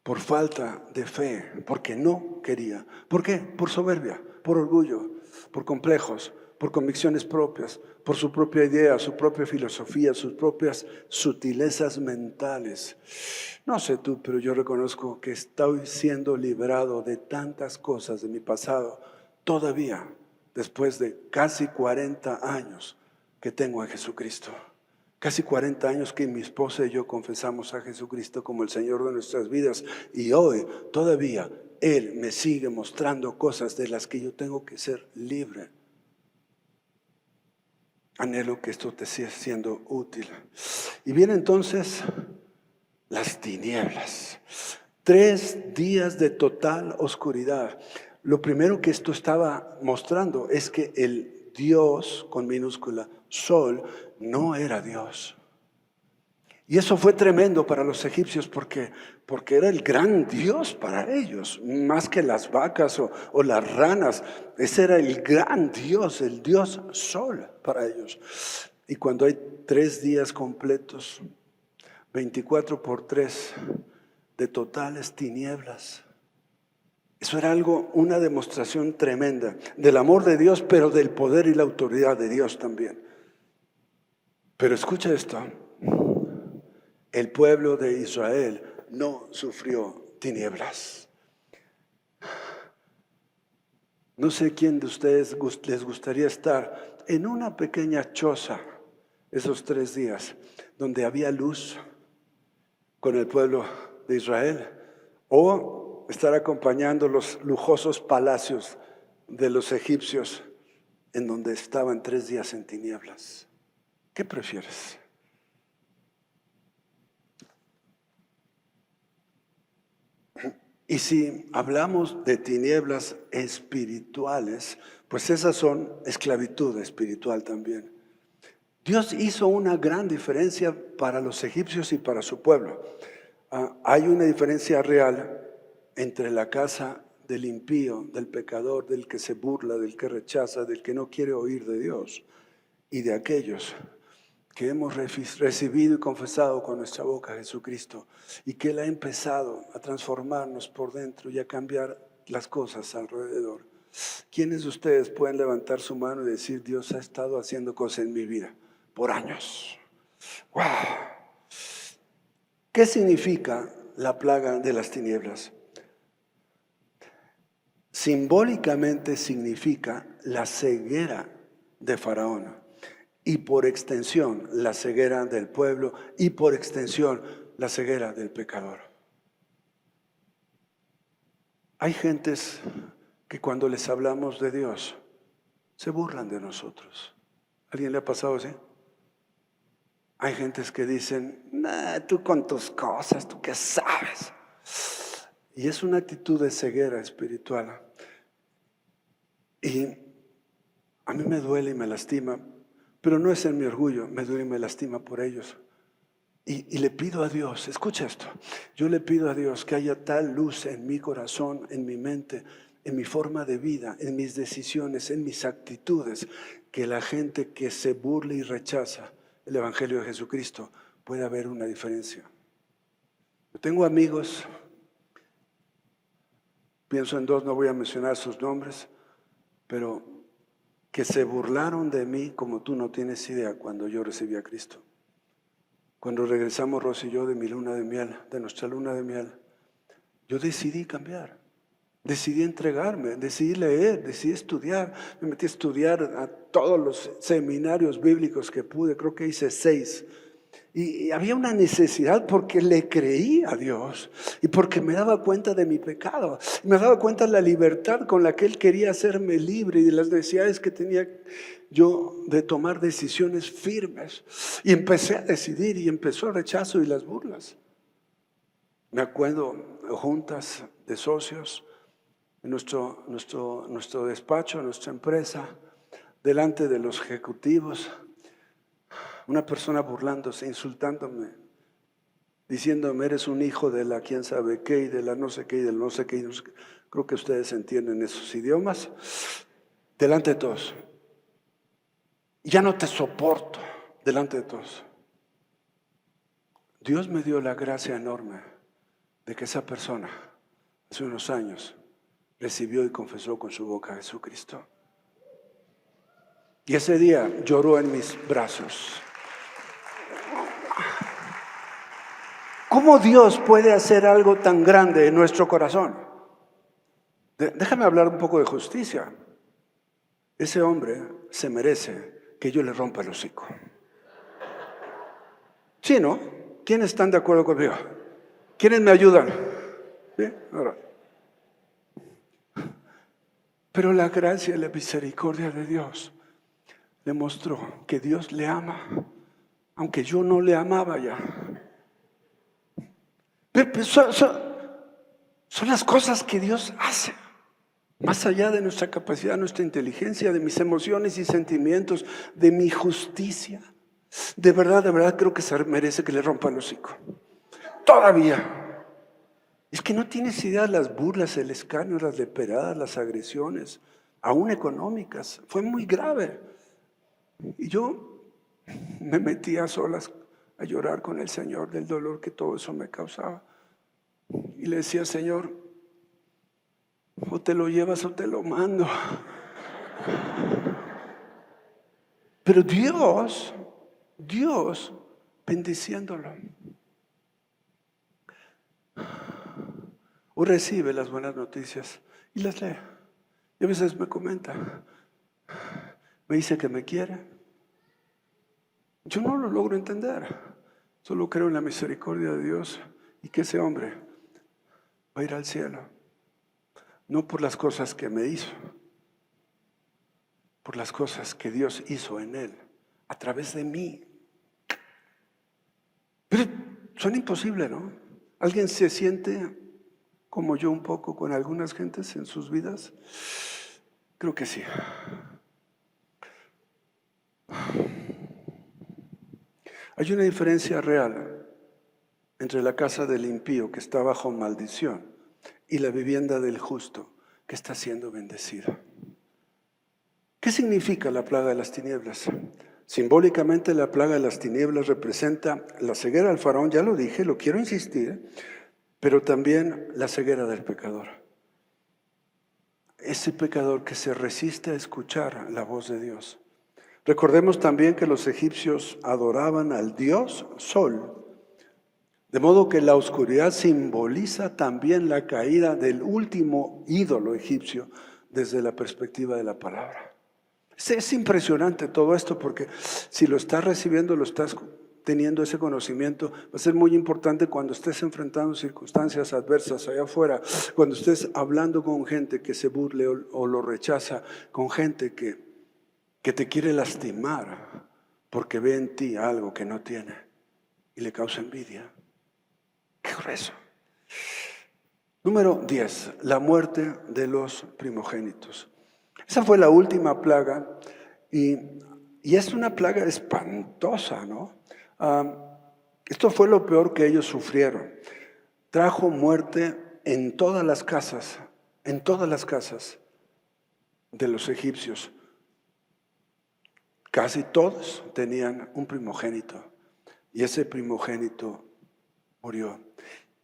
por falta de fe, porque no quería. ¿Por qué? Por soberbia, por orgullo, por complejos, por convicciones propias, por su propia idea, su propia filosofía, sus propias sutilezas mentales. No sé tú, pero yo reconozco que estoy siendo liberado de tantas cosas de mi pasado, todavía después de casi 40 años que tengo en Jesucristo. Casi 40 años que mi esposa y yo confesamos a Jesucristo como el Señor de nuestras vidas y hoy todavía Él me sigue mostrando cosas de las que yo tengo que ser libre. Anhelo que esto te siga siendo útil. Y vienen entonces las tinieblas. 3 días de total oscuridad. Lo primero que esto estaba mostrando es que el Dios, con minúscula, Sol, no era Dios. Y eso fue tremendo para los egipcios porque era el gran Dios para ellos, más que las vacas o las ranas. Ese era el gran Dios, el Dios Sol para ellos. Y cuando hay 3 días completos, 24 por 3, de totales tinieblas, eso era algo, una demostración tremenda del amor de Dios, pero del poder y la autoridad de Dios también. Pero escucha esto. El pueblo de Israel no sufrió tinieblas. No sé quién de ustedes les gustaría estar en una pequeña choza esos 3 días, donde había luz con el pueblo de Israel, o estar acompañando los lujosos palacios de los egipcios, en donde estaban 3 días en tinieblas. ¿Qué prefieres? Y si hablamos de tinieblas espirituales, pues esas son esclavitud espiritual también. Dios hizo una gran diferencia para los egipcios y para su pueblo. Hay una diferencia real entre la casa del impío, del pecador, del que se burla, del que rechaza, del que no quiere oír de Dios, y de aquellos que hemos recibido y confesado con nuestra boca a Jesucristo y que Él ha empezado a transformarnos por dentro y a cambiar las cosas alrededor. ¿Quiénes de ustedes pueden levantar su mano y decir, Dios ha estado haciendo cosas en mi vida por años? ¡Wow! ¿Qué significa la plaga de las tinieblas? Simbólicamente significa la ceguera de Faraón. Y por extensión, la ceguera del pueblo y por extensión, la ceguera del pecador. Hay gentes que cuando les hablamos de Dios, se burlan de nosotros. ¿Alguien le ha pasado así? Hay gentes que dicen, nah, tú con tus cosas, ¿tú qué sabes? Y es una actitud de ceguera espiritual. Y a mí me duele y me lastima, pero no es en mi orgullo, me duele y me lastima por ellos. Y le pido a Dios, escucha esto, yo le pido a Dios que haya tal luz en mi corazón, en mi mente, en mi forma de vida, en mis decisiones, en mis actitudes, que la gente que se burla y rechaza el Evangelio de Jesucristo pueda ver una diferencia. Yo tengo amigos, pienso en dos, no voy a mencionar sus nombres, pero que se burlaron de mí como tú no tienes idea cuando yo recibí a Cristo. Cuando regresamos Rosy y yo de mi luna de miel, de nuestra luna de miel, yo decidí cambiar, decidí entregarme, decidí leer, decidí estudiar. Me metí a estudiar a todos los seminarios bíblicos que pude, creo que hice 6. Y había una necesidad porque le creí a Dios y porque me daba cuenta de mi pecado. Me daba cuenta de la libertad con la que Él quería hacerme libre y de las necesidades que tenía yo de tomar decisiones firmes. Y empecé a decidir y empezó el rechazo y las burlas. Me acuerdo juntas de socios en nuestro despacho, nuestra empresa, delante de los ejecutivos. Una persona burlándose, insultándome, diciéndome, eres un hijo de la quién sabe qué y de la no sé qué y del no sé qué. Creo que ustedes entienden esos idiomas. Delante de todos. Ya no te soporto delante de todos. Dios me dio la gracia enorme de que esa persona, hace unos años, recibió y confesó con su boca a Jesucristo. Y ese día lloró en mis brazos. ¿Cómo Dios puede hacer algo tan grande en nuestro corazón? Déjame hablar un poco de justicia. Ese hombre se merece que yo le rompa el hocico. ¿Sí, no? ¿Quiénes están de acuerdo conmigo? ¿Quiénes me ayudan? ¿Sí? Ahora. Pero la gracia y la misericordia de Dios le mostró que Dios le ama, aunque yo no le amaba ya. Son las cosas que Dios hace, más allá de nuestra capacidad, nuestra inteligencia, de mis emociones y sentimientos, de mi justicia. De verdad creo que se merece que le rompa el hocico. Todavía. Es que no tienes idea de las burlas, el escarnio, las leperadas, las agresiones, aún económicas. Fue muy grave. Y yo me metí a solas a llorar con el Señor del dolor que todo eso me causaba. Y le decía, Señor, o te lo llevas o te lo mando. Pero Dios bendiciéndolo. O recibe las buenas noticias y las lee. Y a veces me comenta, me dice que me quiere. Yo no lo logro entender. Solo creo en la misericordia de Dios y que ese hombre va a ir al cielo. No por las cosas que me hizo, por las cosas que Dios hizo en él, a través de mí. Pero son imposibles, ¿no? ¿Alguien se siente como yo un poco con algunas gentes en sus vidas? Creo que sí. Hay una diferencia real entre la casa del impío que está bajo maldición y la vivienda del justo que está siendo bendecida. ¿Qué significa la plaga de las tinieblas? Simbólicamente la plaga de las tinieblas representa la ceguera del faraón, ya lo dije, lo quiero insistir, pero también la ceguera del pecador. Ese pecador que se resiste a escuchar la voz de Dios. Recordemos también que los egipcios adoraban al dios Sol, de modo que la oscuridad simboliza también la caída del último ídolo egipcio desde la perspectiva de la palabra. Es impresionante todo esto porque si lo estás recibiendo, lo estás teniendo ese conocimiento, va a ser muy importante cuando estés enfrentando circunstancias adversas allá afuera, cuando estés hablando con gente que se burle o lo rechaza, con gente que que te quiere lastimar porque ve en ti algo que no tiene y le causa envidia. ¡Qué grueso! Número 10, la muerte de los primogénitos. Esa fue la última plaga y es una plaga espantosa, ¿no? Esto fue lo peor que ellos sufrieron. Trajo muerte en todas las casas de los egipcios. Casi todos tenían un primogénito y ese primogénito murió.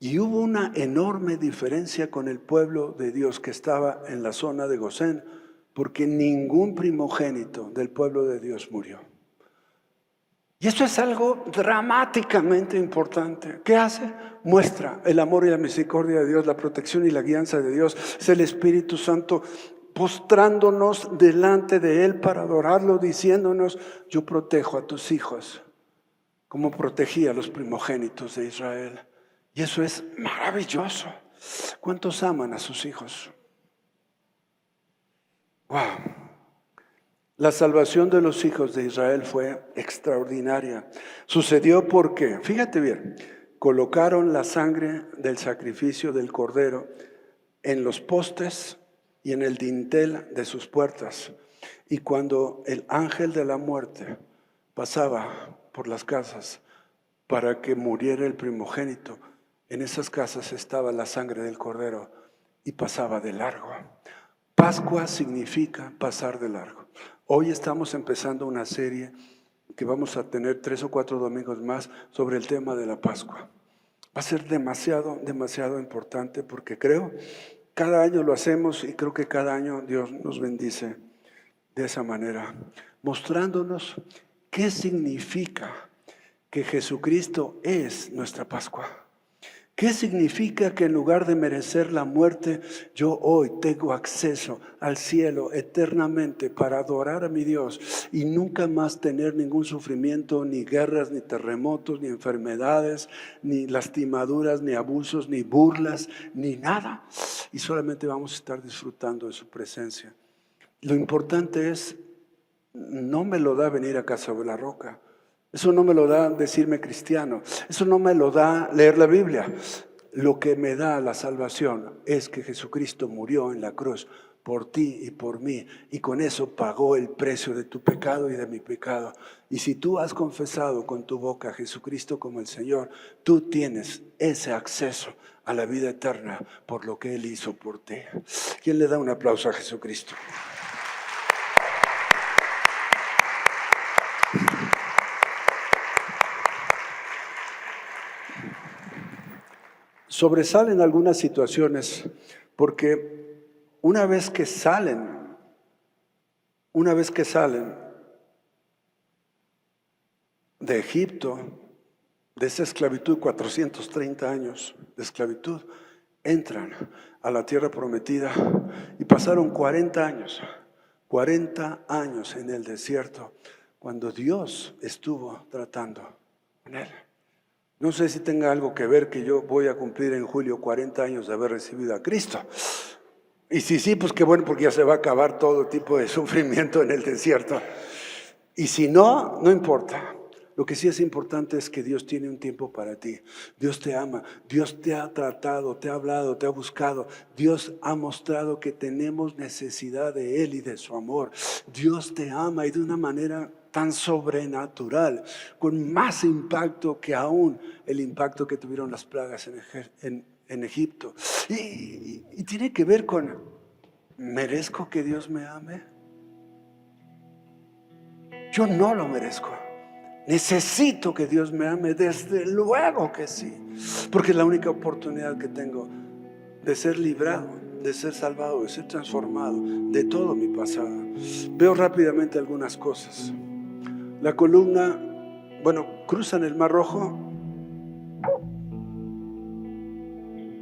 Y hubo una enorme diferencia con el pueblo de Dios que estaba en la zona de Gosén, porque ningún primogénito del pueblo de Dios murió. Y eso es algo dramáticamente importante. ¿Qué hace? Muestra el amor y la misericordia de Dios, la protección y la guianza de Dios. Es el Espíritu Santo postrándonos delante de Él para adorarlo, diciéndonos: yo protejo a tus hijos como protegí a los primogénitos de Israel. Y eso es maravilloso. ¿Cuántos aman a sus hijos? ¡Wow! La salvación de los hijos de Israel fue extraordinaria. Sucedió porque, fíjate bien, colocaron la sangre del sacrificio del cordero en los postes y en el dintel de sus puertas. Y cuando el ángel de la muerte pasaba por las casas para que muriera el primogénito, en esas casas estaba la sangre del cordero y pasaba de largo. Pascua significa pasar de largo. Hoy estamos empezando una serie que vamos a tener 3 o 4 domingos más sobre el tema de la Pascua. Va a ser demasiado importante porque creo, cada año lo hacemos y creo que cada año Dios nos bendice de esa manera, mostrándonos qué significa que Jesucristo es nuestra Pascua. ¿Qué significa que en lugar de merecer la muerte, yo hoy tengo acceso al cielo eternamente para adorar a mi Dios y nunca más tener ningún sufrimiento, ni guerras, ni terremotos, ni enfermedades, ni lastimaduras, ni abusos, ni burlas, ni nada? Y solamente vamos a estar disfrutando de su presencia. Lo importante es, no me lo da venir a Casa de la Roca. Eso no me lo da decirme cristiano. Eso no me lo da leer la Biblia. Lo que me da la salvación es que Jesucristo murió en la cruz por ti y por mí. Y con eso pagó el precio de tu pecado y de mi pecado. Y si tú has confesado con tu boca a Jesucristo como el Señor, tú tienes ese acceso a la vida eterna por lo que Él hizo por ti. ¿Quién le da un aplauso a Jesucristo? Sobresalen algunas situaciones porque una vez que salen de Egipto, de esa esclavitud, 430 años de esclavitud, entran a la tierra prometida y pasaron 40 años en el desierto cuando Dios estuvo tratando con él. No sé si tenga algo que ver que yo voy a cumplir en julio 40 años de haber recibido a Cristo. Y si sí, pues qué bueno, porque ya se va a acabar todo tipo de sufrimiento en el desierto. Y si no, no importa. Lo que sí es importante es que Dios tiene un tiempo para ti. Dios te ama, Dios te ha tratado, te ha hablado, te ha buscado. Dios ha mostrado que tenemos necesidad de Él y de su amor. Dios te ama y de una manera tan sobrenatural, con más impacto que aún el impacto que tuvieron las plagas en Egipto. Y tiene que ver con, ¿merezco que Dios me ame? Yo no lo merezco. Necesito que Dios me ame, desde luego que sí, porque es la única oportunidad que tengo de ser librado, de ser salvado, de ser transformado de todo mi pasado. Veo rápidamente algunas cosas. La columna, cruzan el Mar Rojo.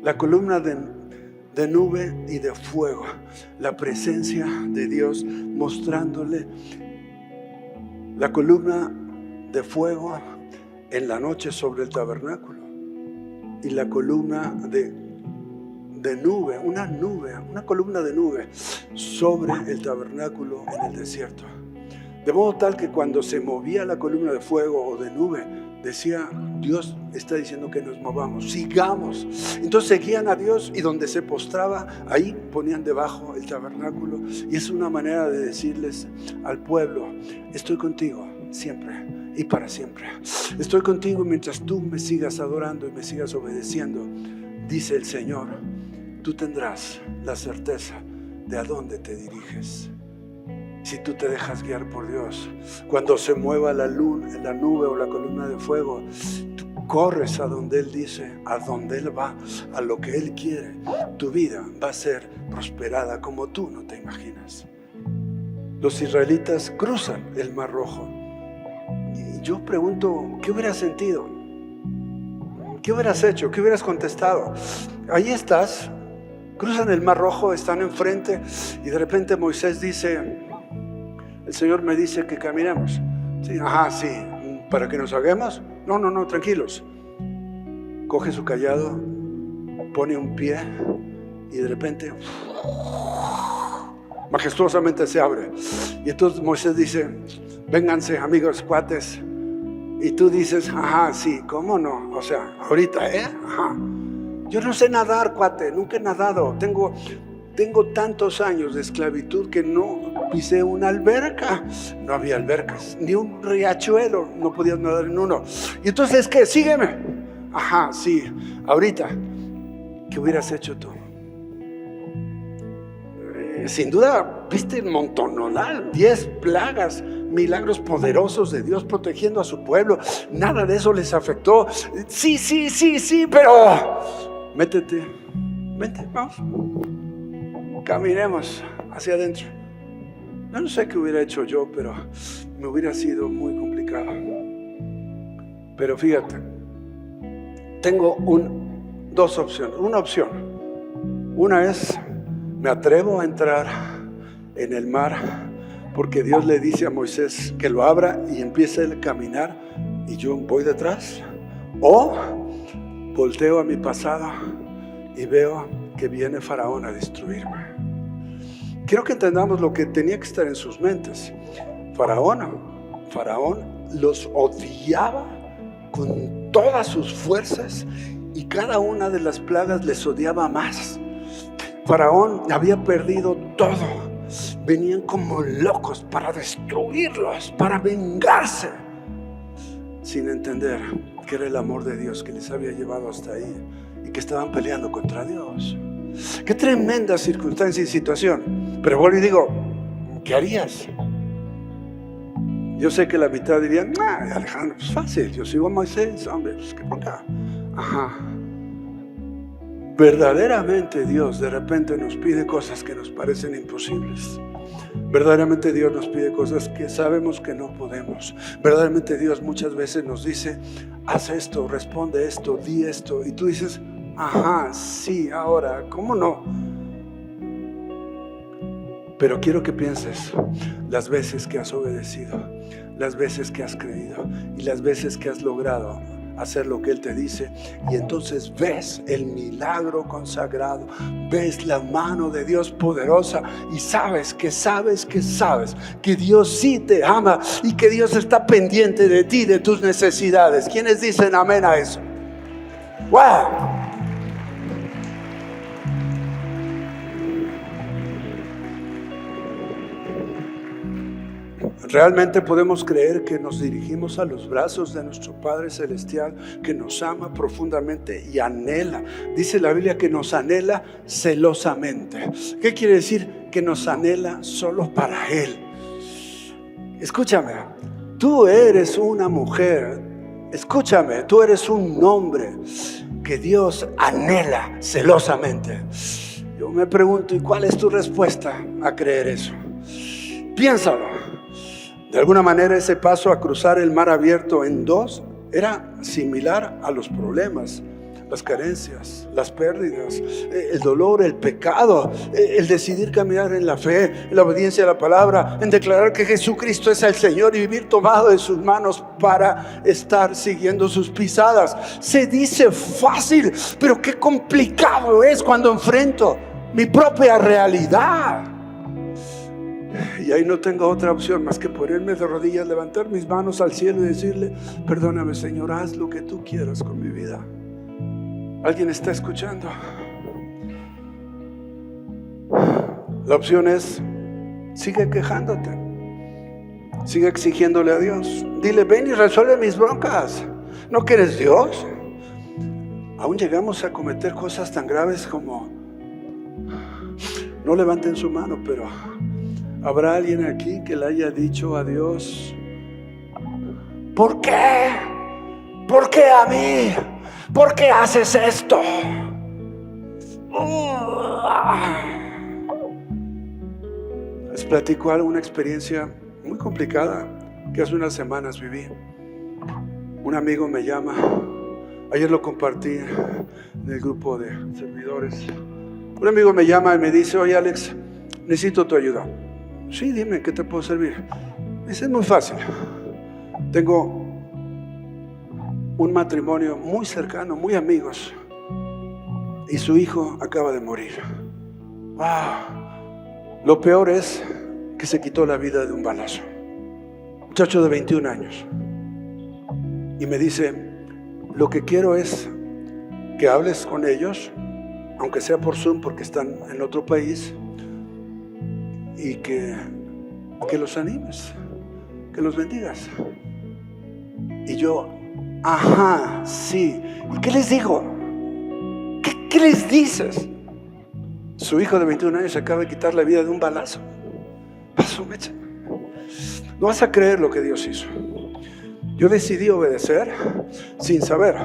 La columna de nube y de fuego, la presencia de Dios mostrándole. La columna de fuego en la noche sobre el tabernáculo y la columna de nube, una columna de nube sobre el tabernáculo en el desierto. De modo tal que cuando se movía la columna de fuego o de nube, decía, Dios está diciendo que nos movamos, sigamos. Entonces seguían a Dios y donde se postraba, ahí ponían debajo el tabernáculo. Y es una manera de decirles al pueblo, estoy contigo siempre y para siempre. Estoy contigo mientras tú me sigas adorando y me sigas obedeciendo. Dice el Señor, tú tendrás la certeza de a dónde te diriges. Si tú te dejas guiar por Dios, cuando se mueva la nube o la columna de fuego, tú corres a donde Él dice, a donde Él va, a lo que Él quiere. Tu vida va a ser prosperada como tú no te imaginas. Los israelitas cruzan el Mar Rojo. Y yo pregunto, ¿qué hubieras sentido? ¿Qué hubieras hecho? ¿Qué hubieras contestado? Ahí estás, cruzan el Mar Rojo, están enfrente y de repente Moisés dice, el Señor me dice que caminemos. Sí, ajá, sí. ¿Para que nos hagamos? No, tranquilos. Coge su callado, pone un pie y de repente majestuosamente se abre. Y entonces Moisés dice, vénganse amigos, cuates. Y tú dices, ajá, sí, ¿cómo no? O sea, ahorita, ajá. Yo no sé nadar, cuate, nunca he nadado. Tengo tantos años de esclavitud que no pisé una alberca. No había albercas, ni un riachuelo, no podías nadar en uno. Y entonces, ¿qué? Sígueme. Ajá, sí, ahorita. ¿Qué hubieras hecho tú? Sin duda, viste el montonolal, 10 plagas, milagros poderosos de Dios protegiendo a su pueblo. Nada de eso les afectó. Sí, pero vente, vamos. Caminemos hacia adentro. Yo no sé qué hubiera hecho yo, pero me hubiera sido muy complicado. Pero fíjate, tengo dos opciones. Una opción, una es, me atrevo a entrar en el mar porque Dios le dice a Moisés que lo abra y empiece a caminar y yo voy detrás. O volteo a mi pasado y veo que viene Faraón a destruirme. Quiero que entendamos lo que tenía que estar en sus mentes. Faraón los odiaba con todas sus fuerzas y cada una de las plagas les odiaba más. Faraón había perdido todo. Venían como locos para destruirlos, para vengarse, sin entender que era el amor de Dios que les había llevado hasta ahí y que estaban peleando contra Dios. Qué tremenda circunstancia y situación. Pero vuelvo y digo, ¿qué harías? Yo sé que la mitad dirían, Alejandro, pues fácil, yo sigo a Moisés, hombre, pues qué bronca. Ajá. Verdaderamente Dios de repente nos pide cosas que nos parecen imposibles. Verdaderamente Dios nos pide cosas que sabemos que no podemos. Verdaderamente Dios muchas veces nos dice, haz esto, responde esto, di esto. Y tú dices, ajá, sí, ahora, ¿cómo no? Pero quiero que pienses las veces que has obedecido, las veces que has creído y las veces que has logrado hacer lo que Él te dice, y entonces ves el milagro consagrado, ves la mano de Dios poderosa y sabes que Dios sí te ama y que Dios está pendiente de ti, de tus necesidades. ¿Quiénes dicen amén a eso? ¡Wow! Realmente podemos creer que nos dirigimos a los brazos de nuestro Padre Celestial, que nos ama profundamente y anhela. Dice la Biblia que nos anhela celosamente. ¿Qué quiere decir? Que nos anhela solo para Él. Escúchame, tú eres una mujer, escúchame, tú eres un hombre que Dios anhela celosamente. Yo me pregunto, ¿y cuál es tu respuesta a creer eso? Piénsalo. De alguna manera ese paso a cruzar el mar abierto en dos era similar a los problemas, las carencias, las pérdidas, el dolor, el pecado, el decidir caminar en la fe, en la obediencia a la palabra, en declarar que Jesucristo es el Señor y vivir tomado de sus manos para estar siguiendo sus pisadas. Se dice fácil, pero qué complicado es cuando enfrento mi propia realidad. Y ahí no tengo otra opción más que ponerme de rodillas, levantar mis manos al cielo y decirle: perdóname, Señor, haz lo que tú quieras con mi vida. ¿Alguien está escuchando? La opción es: sigue quejándote, sigue exigiéndole a Dios. Dile: ven y resuelve mis broncas. ¿No que eres Dios? Aún llegamos a cometer cosas tan graves como, no levanten su mano, pero ¿habrá alguien aquí que le haya dicho a Dios: ¿por qué? ¿Por qué a mí? ¿Por qué haces esto? Les platico una experiencia muy complicada que hace unas semanas viví. Un amigo me llama, ayer lo compartí en el grupo de servidores. Un amigo me llama y me dice: oye, Alex, necesito tu ayuda. Sí, dime, ¿qué te puedo servir? Me dice: es muy fácil. Tengo un matrimonio muy cercano, muy amigos, y su hijo acaba de morir. Lo peor es que se quitó la vida de un balazo. Muchacho de 21 años. Y me dice: lo que quiero es que hables con ellos, aunque sea por Zoom porque están en otro país, y que los animes, que los bendigas. Y yo: ajá, sí. ¿Y qué les digo? ¿Qué les dices? Su hijo de 21 años se acaba de quitar la vida de un balazo. No vas a creer lo que Dios hizo. Yo decidí obedecer sin saber.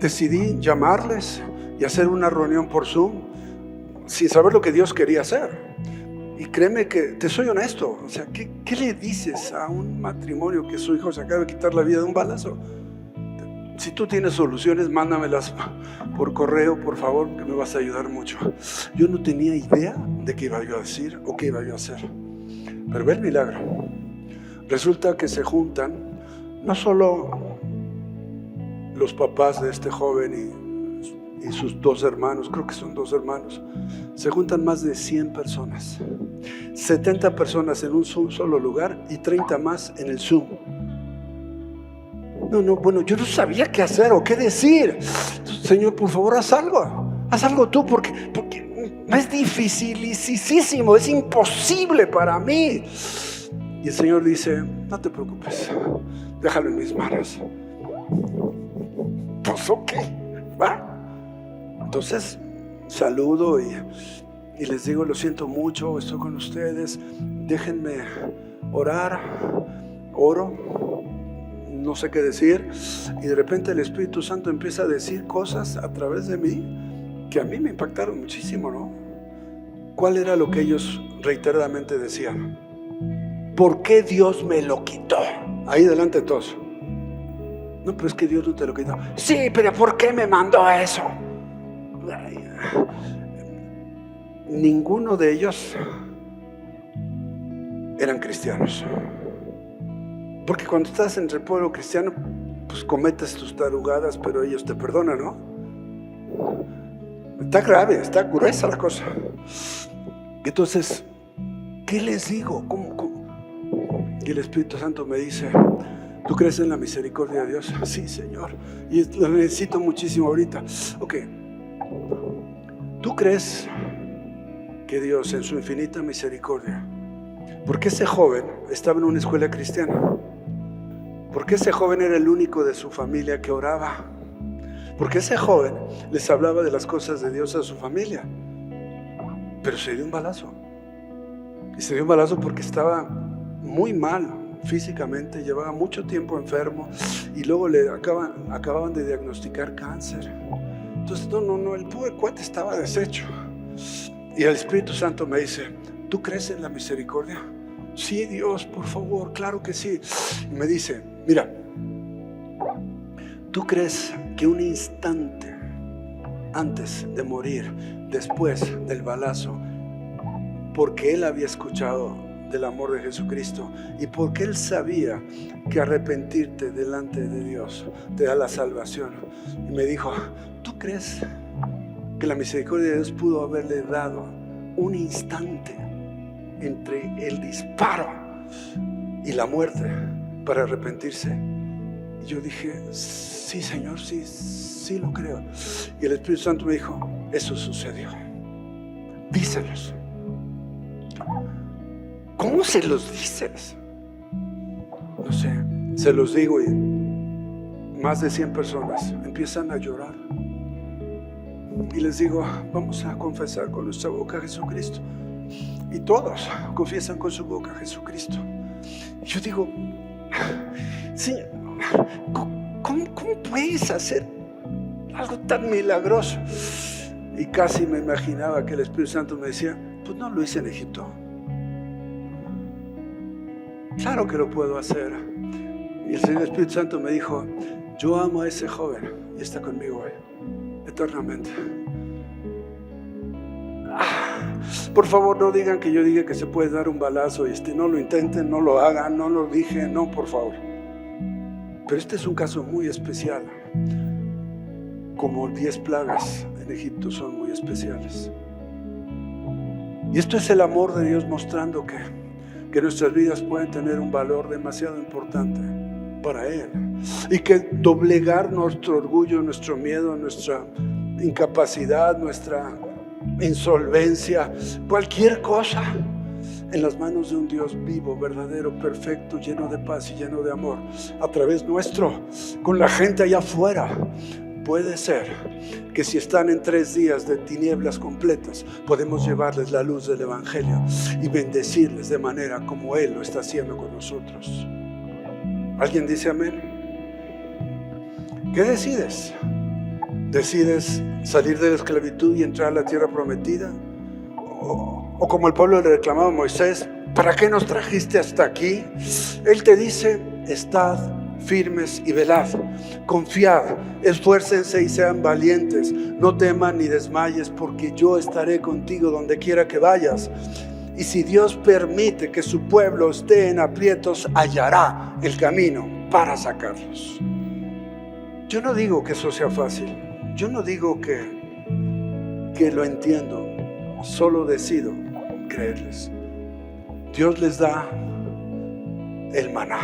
Decidí llamarles y hacer una reunión por Zoom sin saber lo que Dios quería hacer. Y créeme que te soy honesto. O sea, ¿qué le dices a un matrimonio que su hijo se acaba de quitar la vida de un balazo? Si tú tienes soluciones, mándamelas por correo, por favor, que me vas a ayudar mucho. Yo no tenía idea de qué iba yo a decir o qué iba yo a hacer. Pero ve el milagro. Resulta que se juntan no solo los papás de este joven y sus dos hermanos, creo que son dos hermanos, se juntan más de 100 personas, 70 personas en un solo lugar y 30 más en el Zoom. Bueno, yo no sabía qué hacer o qué decir. Señor, por favor, haz algo tú, porque es dificilísimo, es imposible para mí. Y el Señor dice: no te preocupes, déjalo en mis manos. Pues ok, va. Entonces saludo y les digo: lo siento mucho, estoy con ustedes, déjenme orar. Oro, no sé qué decir, y de repente el Espíritu Santo empieza a decir cosas a través de mí que a mí me impactaron muchísimo, ¿no? ¿Cuál era lo que ellos reiteradamente decían? ¿Por qué Dios me lo quitó? Ahí delante de todos. No, pero es que Dios no te lo quitó. Sí, pero ¿por qué me mandó eso? Ninguno de ellos eran cristianos. Porque cuando estás entre el pueblo cristiano, pues cometes tus tarugadas, pero ellos te perdonan, ¿no? Está grave, está gruesa la cosa. Entonces, ¿qué les digo? ¿Cómo? Y el Espíritu Santo me dice: ¿tú crees en la misericordia de Dios? Sí, Señor, y lo necesito muchísimo ahorita. Ok, ¿tú crees que Dios en su infinita misericordia, porque ese joven estaba en una escuela cristiana, porque ese joven era el único de su familia que oraba, porque ese joven les hablaba de las cosas de Dios a su familia, pero se dio un balazo? Y se dio un balazo porque estaba muy mal físicamente, llevaba mucho tiempo enfermo y luego le acababan de diagnosticar cáncer. Entonces el pobre cuate estaba deshecho. Y el Espíritu Santo me dice: ¿tú crees en la misericordia? Sí, Dios, por favor, claro que sí. Y me dice: mira, ¿tú crees que un instante antes de morir, después del balazo, porque él había escuchado del amor de Jesucristo y porque él sabía que arrepentirte delante de Dios te da la salvación? Y me dijo: ¿tú crees que la misericordia de Dios pudo haberle dado un instante entre el disparo y la muerte para arrepentirse. Y yo dije, sí, Señor, sí lo creo. Y el Espíritu Santo me dijo, eso sucedió. Díselos. ¿Cómo se los dices? No sé, se los digo y más de 100 personas empiezan a llorar. Y les digo, vamos a confesar con nuestra boca a Jesucristo. Y todos confiesan con su boca a Jesucristo. Y yo digo, Señor, ¿cómo puedes hacer algo tan milagroso? Y casi me imaginaba que el Espíritu Santo me decía, pues no lo hice en Egipto. Claro que lo puedo hacer. Y el Señor Espíritu Santo me dijo, yo amo a ese joven y está conmigo hoy, eternamente. Por favor, no digan que yo diga que se puede dar un balazo y no lo intenten, no lo hagan, no lo dije, no, por favor. Pero este es un caso muy especial. Como 10 plagas en Egipto son muy especiales. Y esto es el amor de Dios mostrando que nuestras vidas pueden tener un valor demasiado importante para Él. Y que doblegar nuestro orgullo, nuestro miedo, nuestra incapacidad, nuestra insolvencia, cualquier cosa, en las manos de un Dios vivo, verdadero, perfecto, lleno de paz y lleno de amor, a través nuestro, con la gente allá afuera. Puede ser que si están en 3 días de tinieblas completas, podemos llevarles la luz del Evangelio y bendecirles de manera como Él lo está haciendo con nosotros. ¿Alguien dice amén? ¿Qué decides? ¿Decides salir de la esclavitud y entrar a la tierra prometida? O como el pueblo le reclamaba a Moisés, ¿para qué nos trajiste hasta aquí? Él te dice, estad firmes y velad, confiad, esfuércense y sean valientes, no teman ni desmayes, porque yo estaré contigo donde quiera que vayas. Y si Dios permite que su pueblo esté en aprietos, hallará el camino para sacarlos. Yo no digo que eso sea fácil, yo no digo que lo entiendo, solo decido creerles. Dios les da el maná,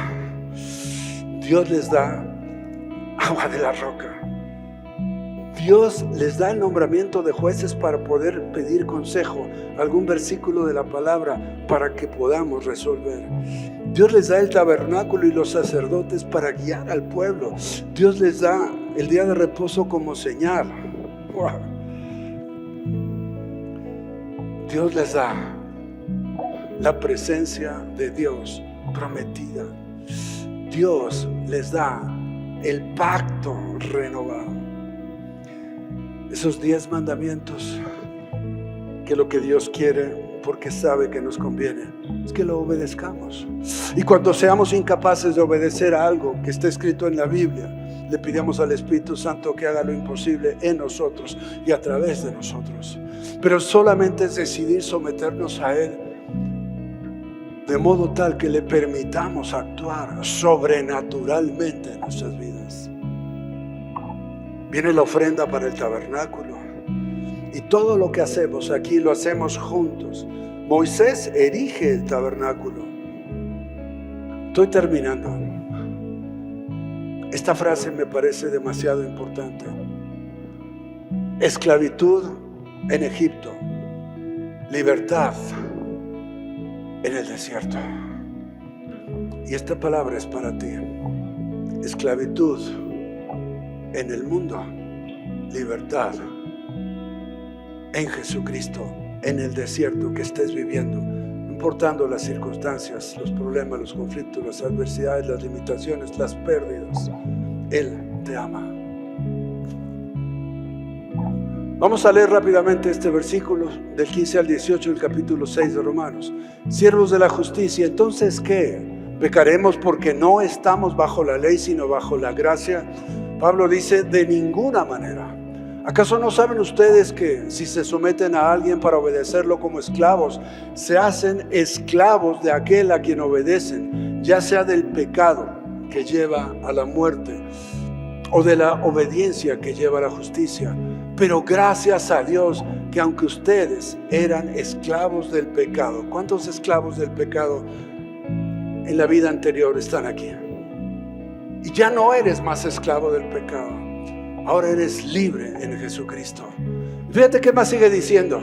Dios les da agua de la roca, Dios les da el nombramiento de jueces para poder pedir consejo, algún versículo de la palabra para que podamos resolver. Dios les da el tabernáculo y los sacerdotes para guiar al pueblo. Dios les da el día de reposo como señal. ¡Wow! Dios les da la presencia de Dios prometida. Dios les da el pacto renovado. Esos 10 mandamientos, que lo que Dios quiere, porque sabe que nos conviene, es que lo obedezcamos. Y cuando seamos incapaces de obedecer a algo que está escrito en la Biblia, le pidamos al Espíritu Santo que haga lo imposible en nosotros y a través de nosotros. Pero solamente es decidir someternos a Él, de modo tal que le permitamos actuar sobrenaturalmente en nuestras vidas. Viene la ofrenda para el tabernáculo y todo lo que hacemos aquí lo hacemos juntos. Moisés erige el tabernáculo. Estoy terminando. Esta frase me parece demasiado importante. Esclavitud en Egipto, libertad en el desierto. Y esta palabra es para ti. Esclavitud en el mundo, libertad en Jesucristo, en el desierto que estés viviendo, no importando las circunstancias, los problemas, los conflictos, las adversidades, las limitaciones, las pérdidas. Él te ama. Vamos a leer rápidamente este versículo del 15 al 18 del capítulo 6 de Romanos. Siervos de la justicia, ¿entonces qué? ¿Pecaremos porque no estamos bajo la ley sino bajo la gracia? Pablo dice, de ninguna manera. ¿Acaso no saben ustedes que si se someten a alguien para obedecerlo como esclavos, se hacen esclavos de aquel a quien obedecen, ya sea del pecado que lleva a la muerte o de la obediencia que lleva a la justicia. Pero gracias a Dios que aunque ustedes eran esclavos del pecado, ¿cuántos esclavos del pecado en la vida anterior están aquí? Y ya no eres más esclavo del pecado. Ahora eres libre en Jesucristo. Fíjate qué más sigue diciendo.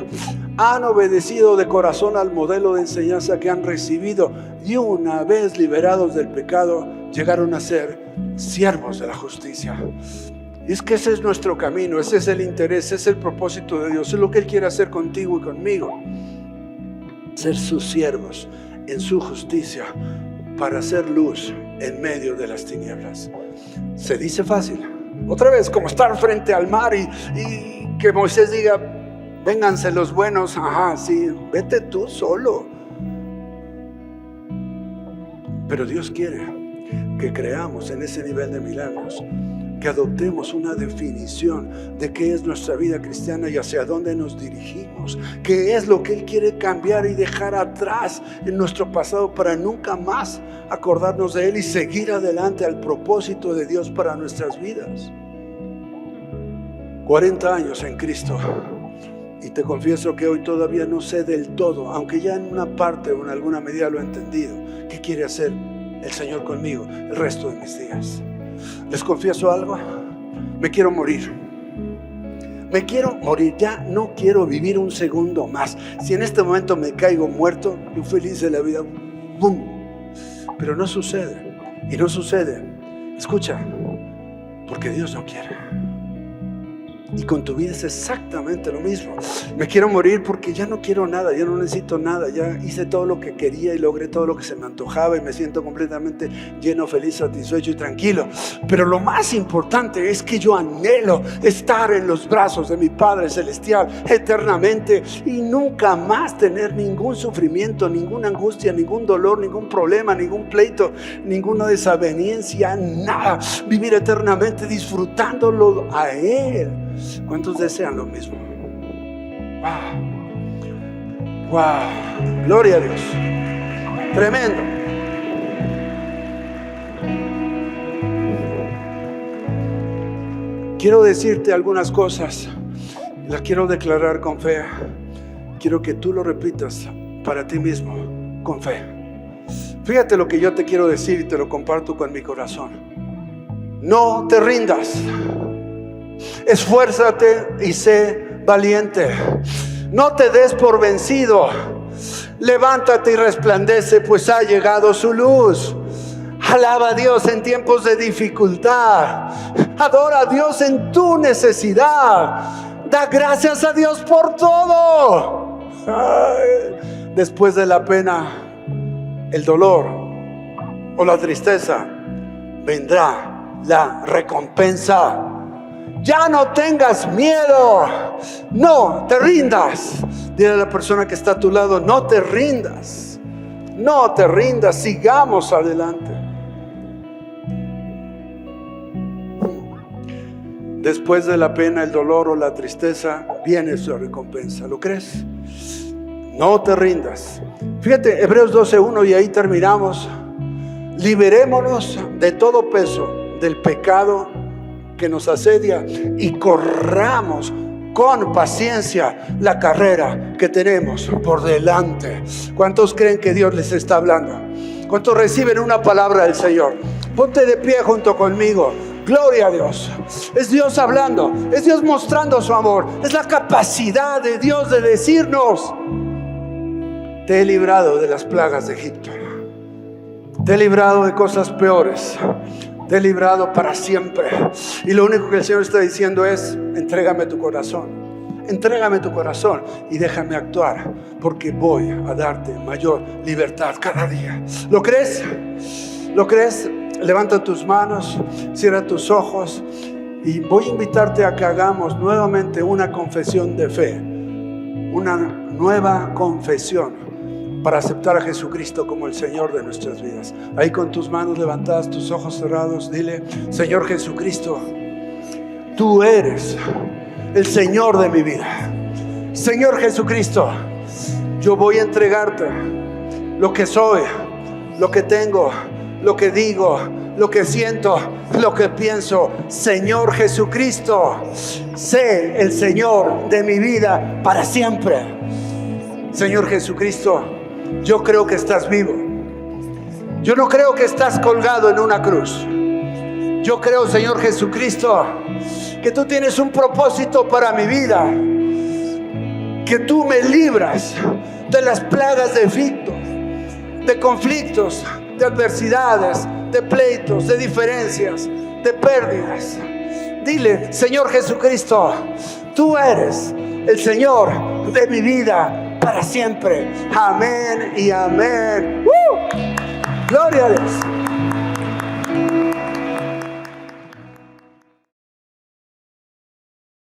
Han obedecido de corazón al modelo de enseñanza que han recibido y una vez liberados del pecado, llegaron a ser siervos de la justicia. Y es que ese es nuestro camino, ese es el interés, ese es el propósito de Dios. Es lo que Él quiere hacer contigo y conmigo. Ser sus siervos en su justicia para hacer luz en medio de las tinieblas. Se dice fácil. Otra vez, como estar frente al mar y que Moisés diga, vénganse los buenos. Ajá, sí, vete tú solo. Pero Dios quiere que creamos en ese nivel de milagros, que adoptemos una definición de qué es nuestra vida cristiana y hacia dónde nos dirigimos, qué es lo que Él quiere cambiar y dejar atrás en nuestro pasado para nunca más acordarnos de Él y seguir adelante al propósito de Dios para nuestras vidas. 40 años en Cristo, y te confieso que hoy todavía no sé del todo, aunque ya en una parte o en alguna medida lo he entendido, qué quiere hacer el Señor conmigo el resto de mis días. Les confieso algo, me quiero morir. Me quiero morir, ya no quiero vivir un segundo más. Si en este momento me caigo muerto, yo feliz de la vida, ¡bum! Pero no sucede, y no sucede. Escucha, porque Dios no quiere. Y con tu vida es exactamente lo mismo. Me quiero morir porque ya no quiero nada, ya no necesito nada, ya hice todo lo que quería y logré todo lo que se me antojaba y me siento completamente lleno, feliz, satisfecho y tranquilo. Pero lo más importante es que yo anhelo estar en los brazos de mi Padre Celestial eternamente y nunca más tener ningún sufrimiento, ninguna angustia, ningún dolor, ningún problema, ningún pleito, ninguna desaveniencia, nada. Vivir eternamente disfrutándolo a Él. ¿Cuántos desean lo mismo? ¡Wow! ¡Wow! ¡Gloria a Dios! ¡Tremendo! Quiero decirte algunas cosas. Las quiero declarar con fe. Quiero que tú lo repitas para ti mismo con fe. Fíjate lo que yo te quiero decir y te lo comparto con mi corazón. No te rindas. Esfuérzate y sé valiente. No te des por vencido. Levántate y resplandece, pues ha llegado su luz. Alaba a Dios en tiempos de dificultad. Adora a Dios en tu necesidad. Da gracias a Dios por todo. Ay, después de la pena, el dolor o la tristeza, vendrá la recompensa. Ya no tengas miedo, no te rindas. Dile a la persona que está a tu lado, no te rindas, no te rindas, sigamos adelante. Después de la pena, el dolor o la tristeza, viene su recompensa. ¿Lo crees? No te rindas. Fíjate, Hebreos 12:1, y ahí terminamos. Liberémonos de todo peso del pecado que nos asedia y corramos con paciencia la carrera que tenemos por delante. ¿Cuántos creen que Dios les está hablando? ¿Cuántos reciben una palabra del Señor? Ponte de pie junto conmigo. Gloria a Dios. Es Dios hablando, es Dios mostrando su amor, es la capacidad de Dios de decirnos: te he librado de las plagas de Egipto, te he librado de cosas peores, te he librado para siempre. Y lo único que el Señor está diciendo es: entrégame tu corazón. Entrégame tu corazón y déjame actuar, porque voy a darte mayor libertad cada día. ¿Lo crees? ¿Lo crees? Levanta tus manos, cierra tus ojos y voy a invitarte a que hagamos nuevamente una confesión de fe. Una nueva confesión para aceptar a Jesucristo como el Señor de nuestras vidas. Ahí con tus manos levantadas, tus ojos cerrados, dile: Señor Jesucristo, tú eres el Señor de mi vida. Señor Jesucristo, yo voy a entregarte lo que soy, lo que tengo, lo que digo, lo que siento, lo que pienso. Señor Jesucristo, sé el Señor de mi vida para siempre. Señor Jesucristo, yo creo que estás vivo. Yo no creo que estás colgado en una cruz. Yo creo, Señor Jesucristo, que tú tienes un propósito para mi vida, que tú me libras de las plagas de Egipto, de conflictos, de adversidades, de pleitos, de diferencias, de pérdidas. Dile: Señor Jesucristo, tú eres el Señor de mi vida para siempre. Amén y amén. Gloria a Dios.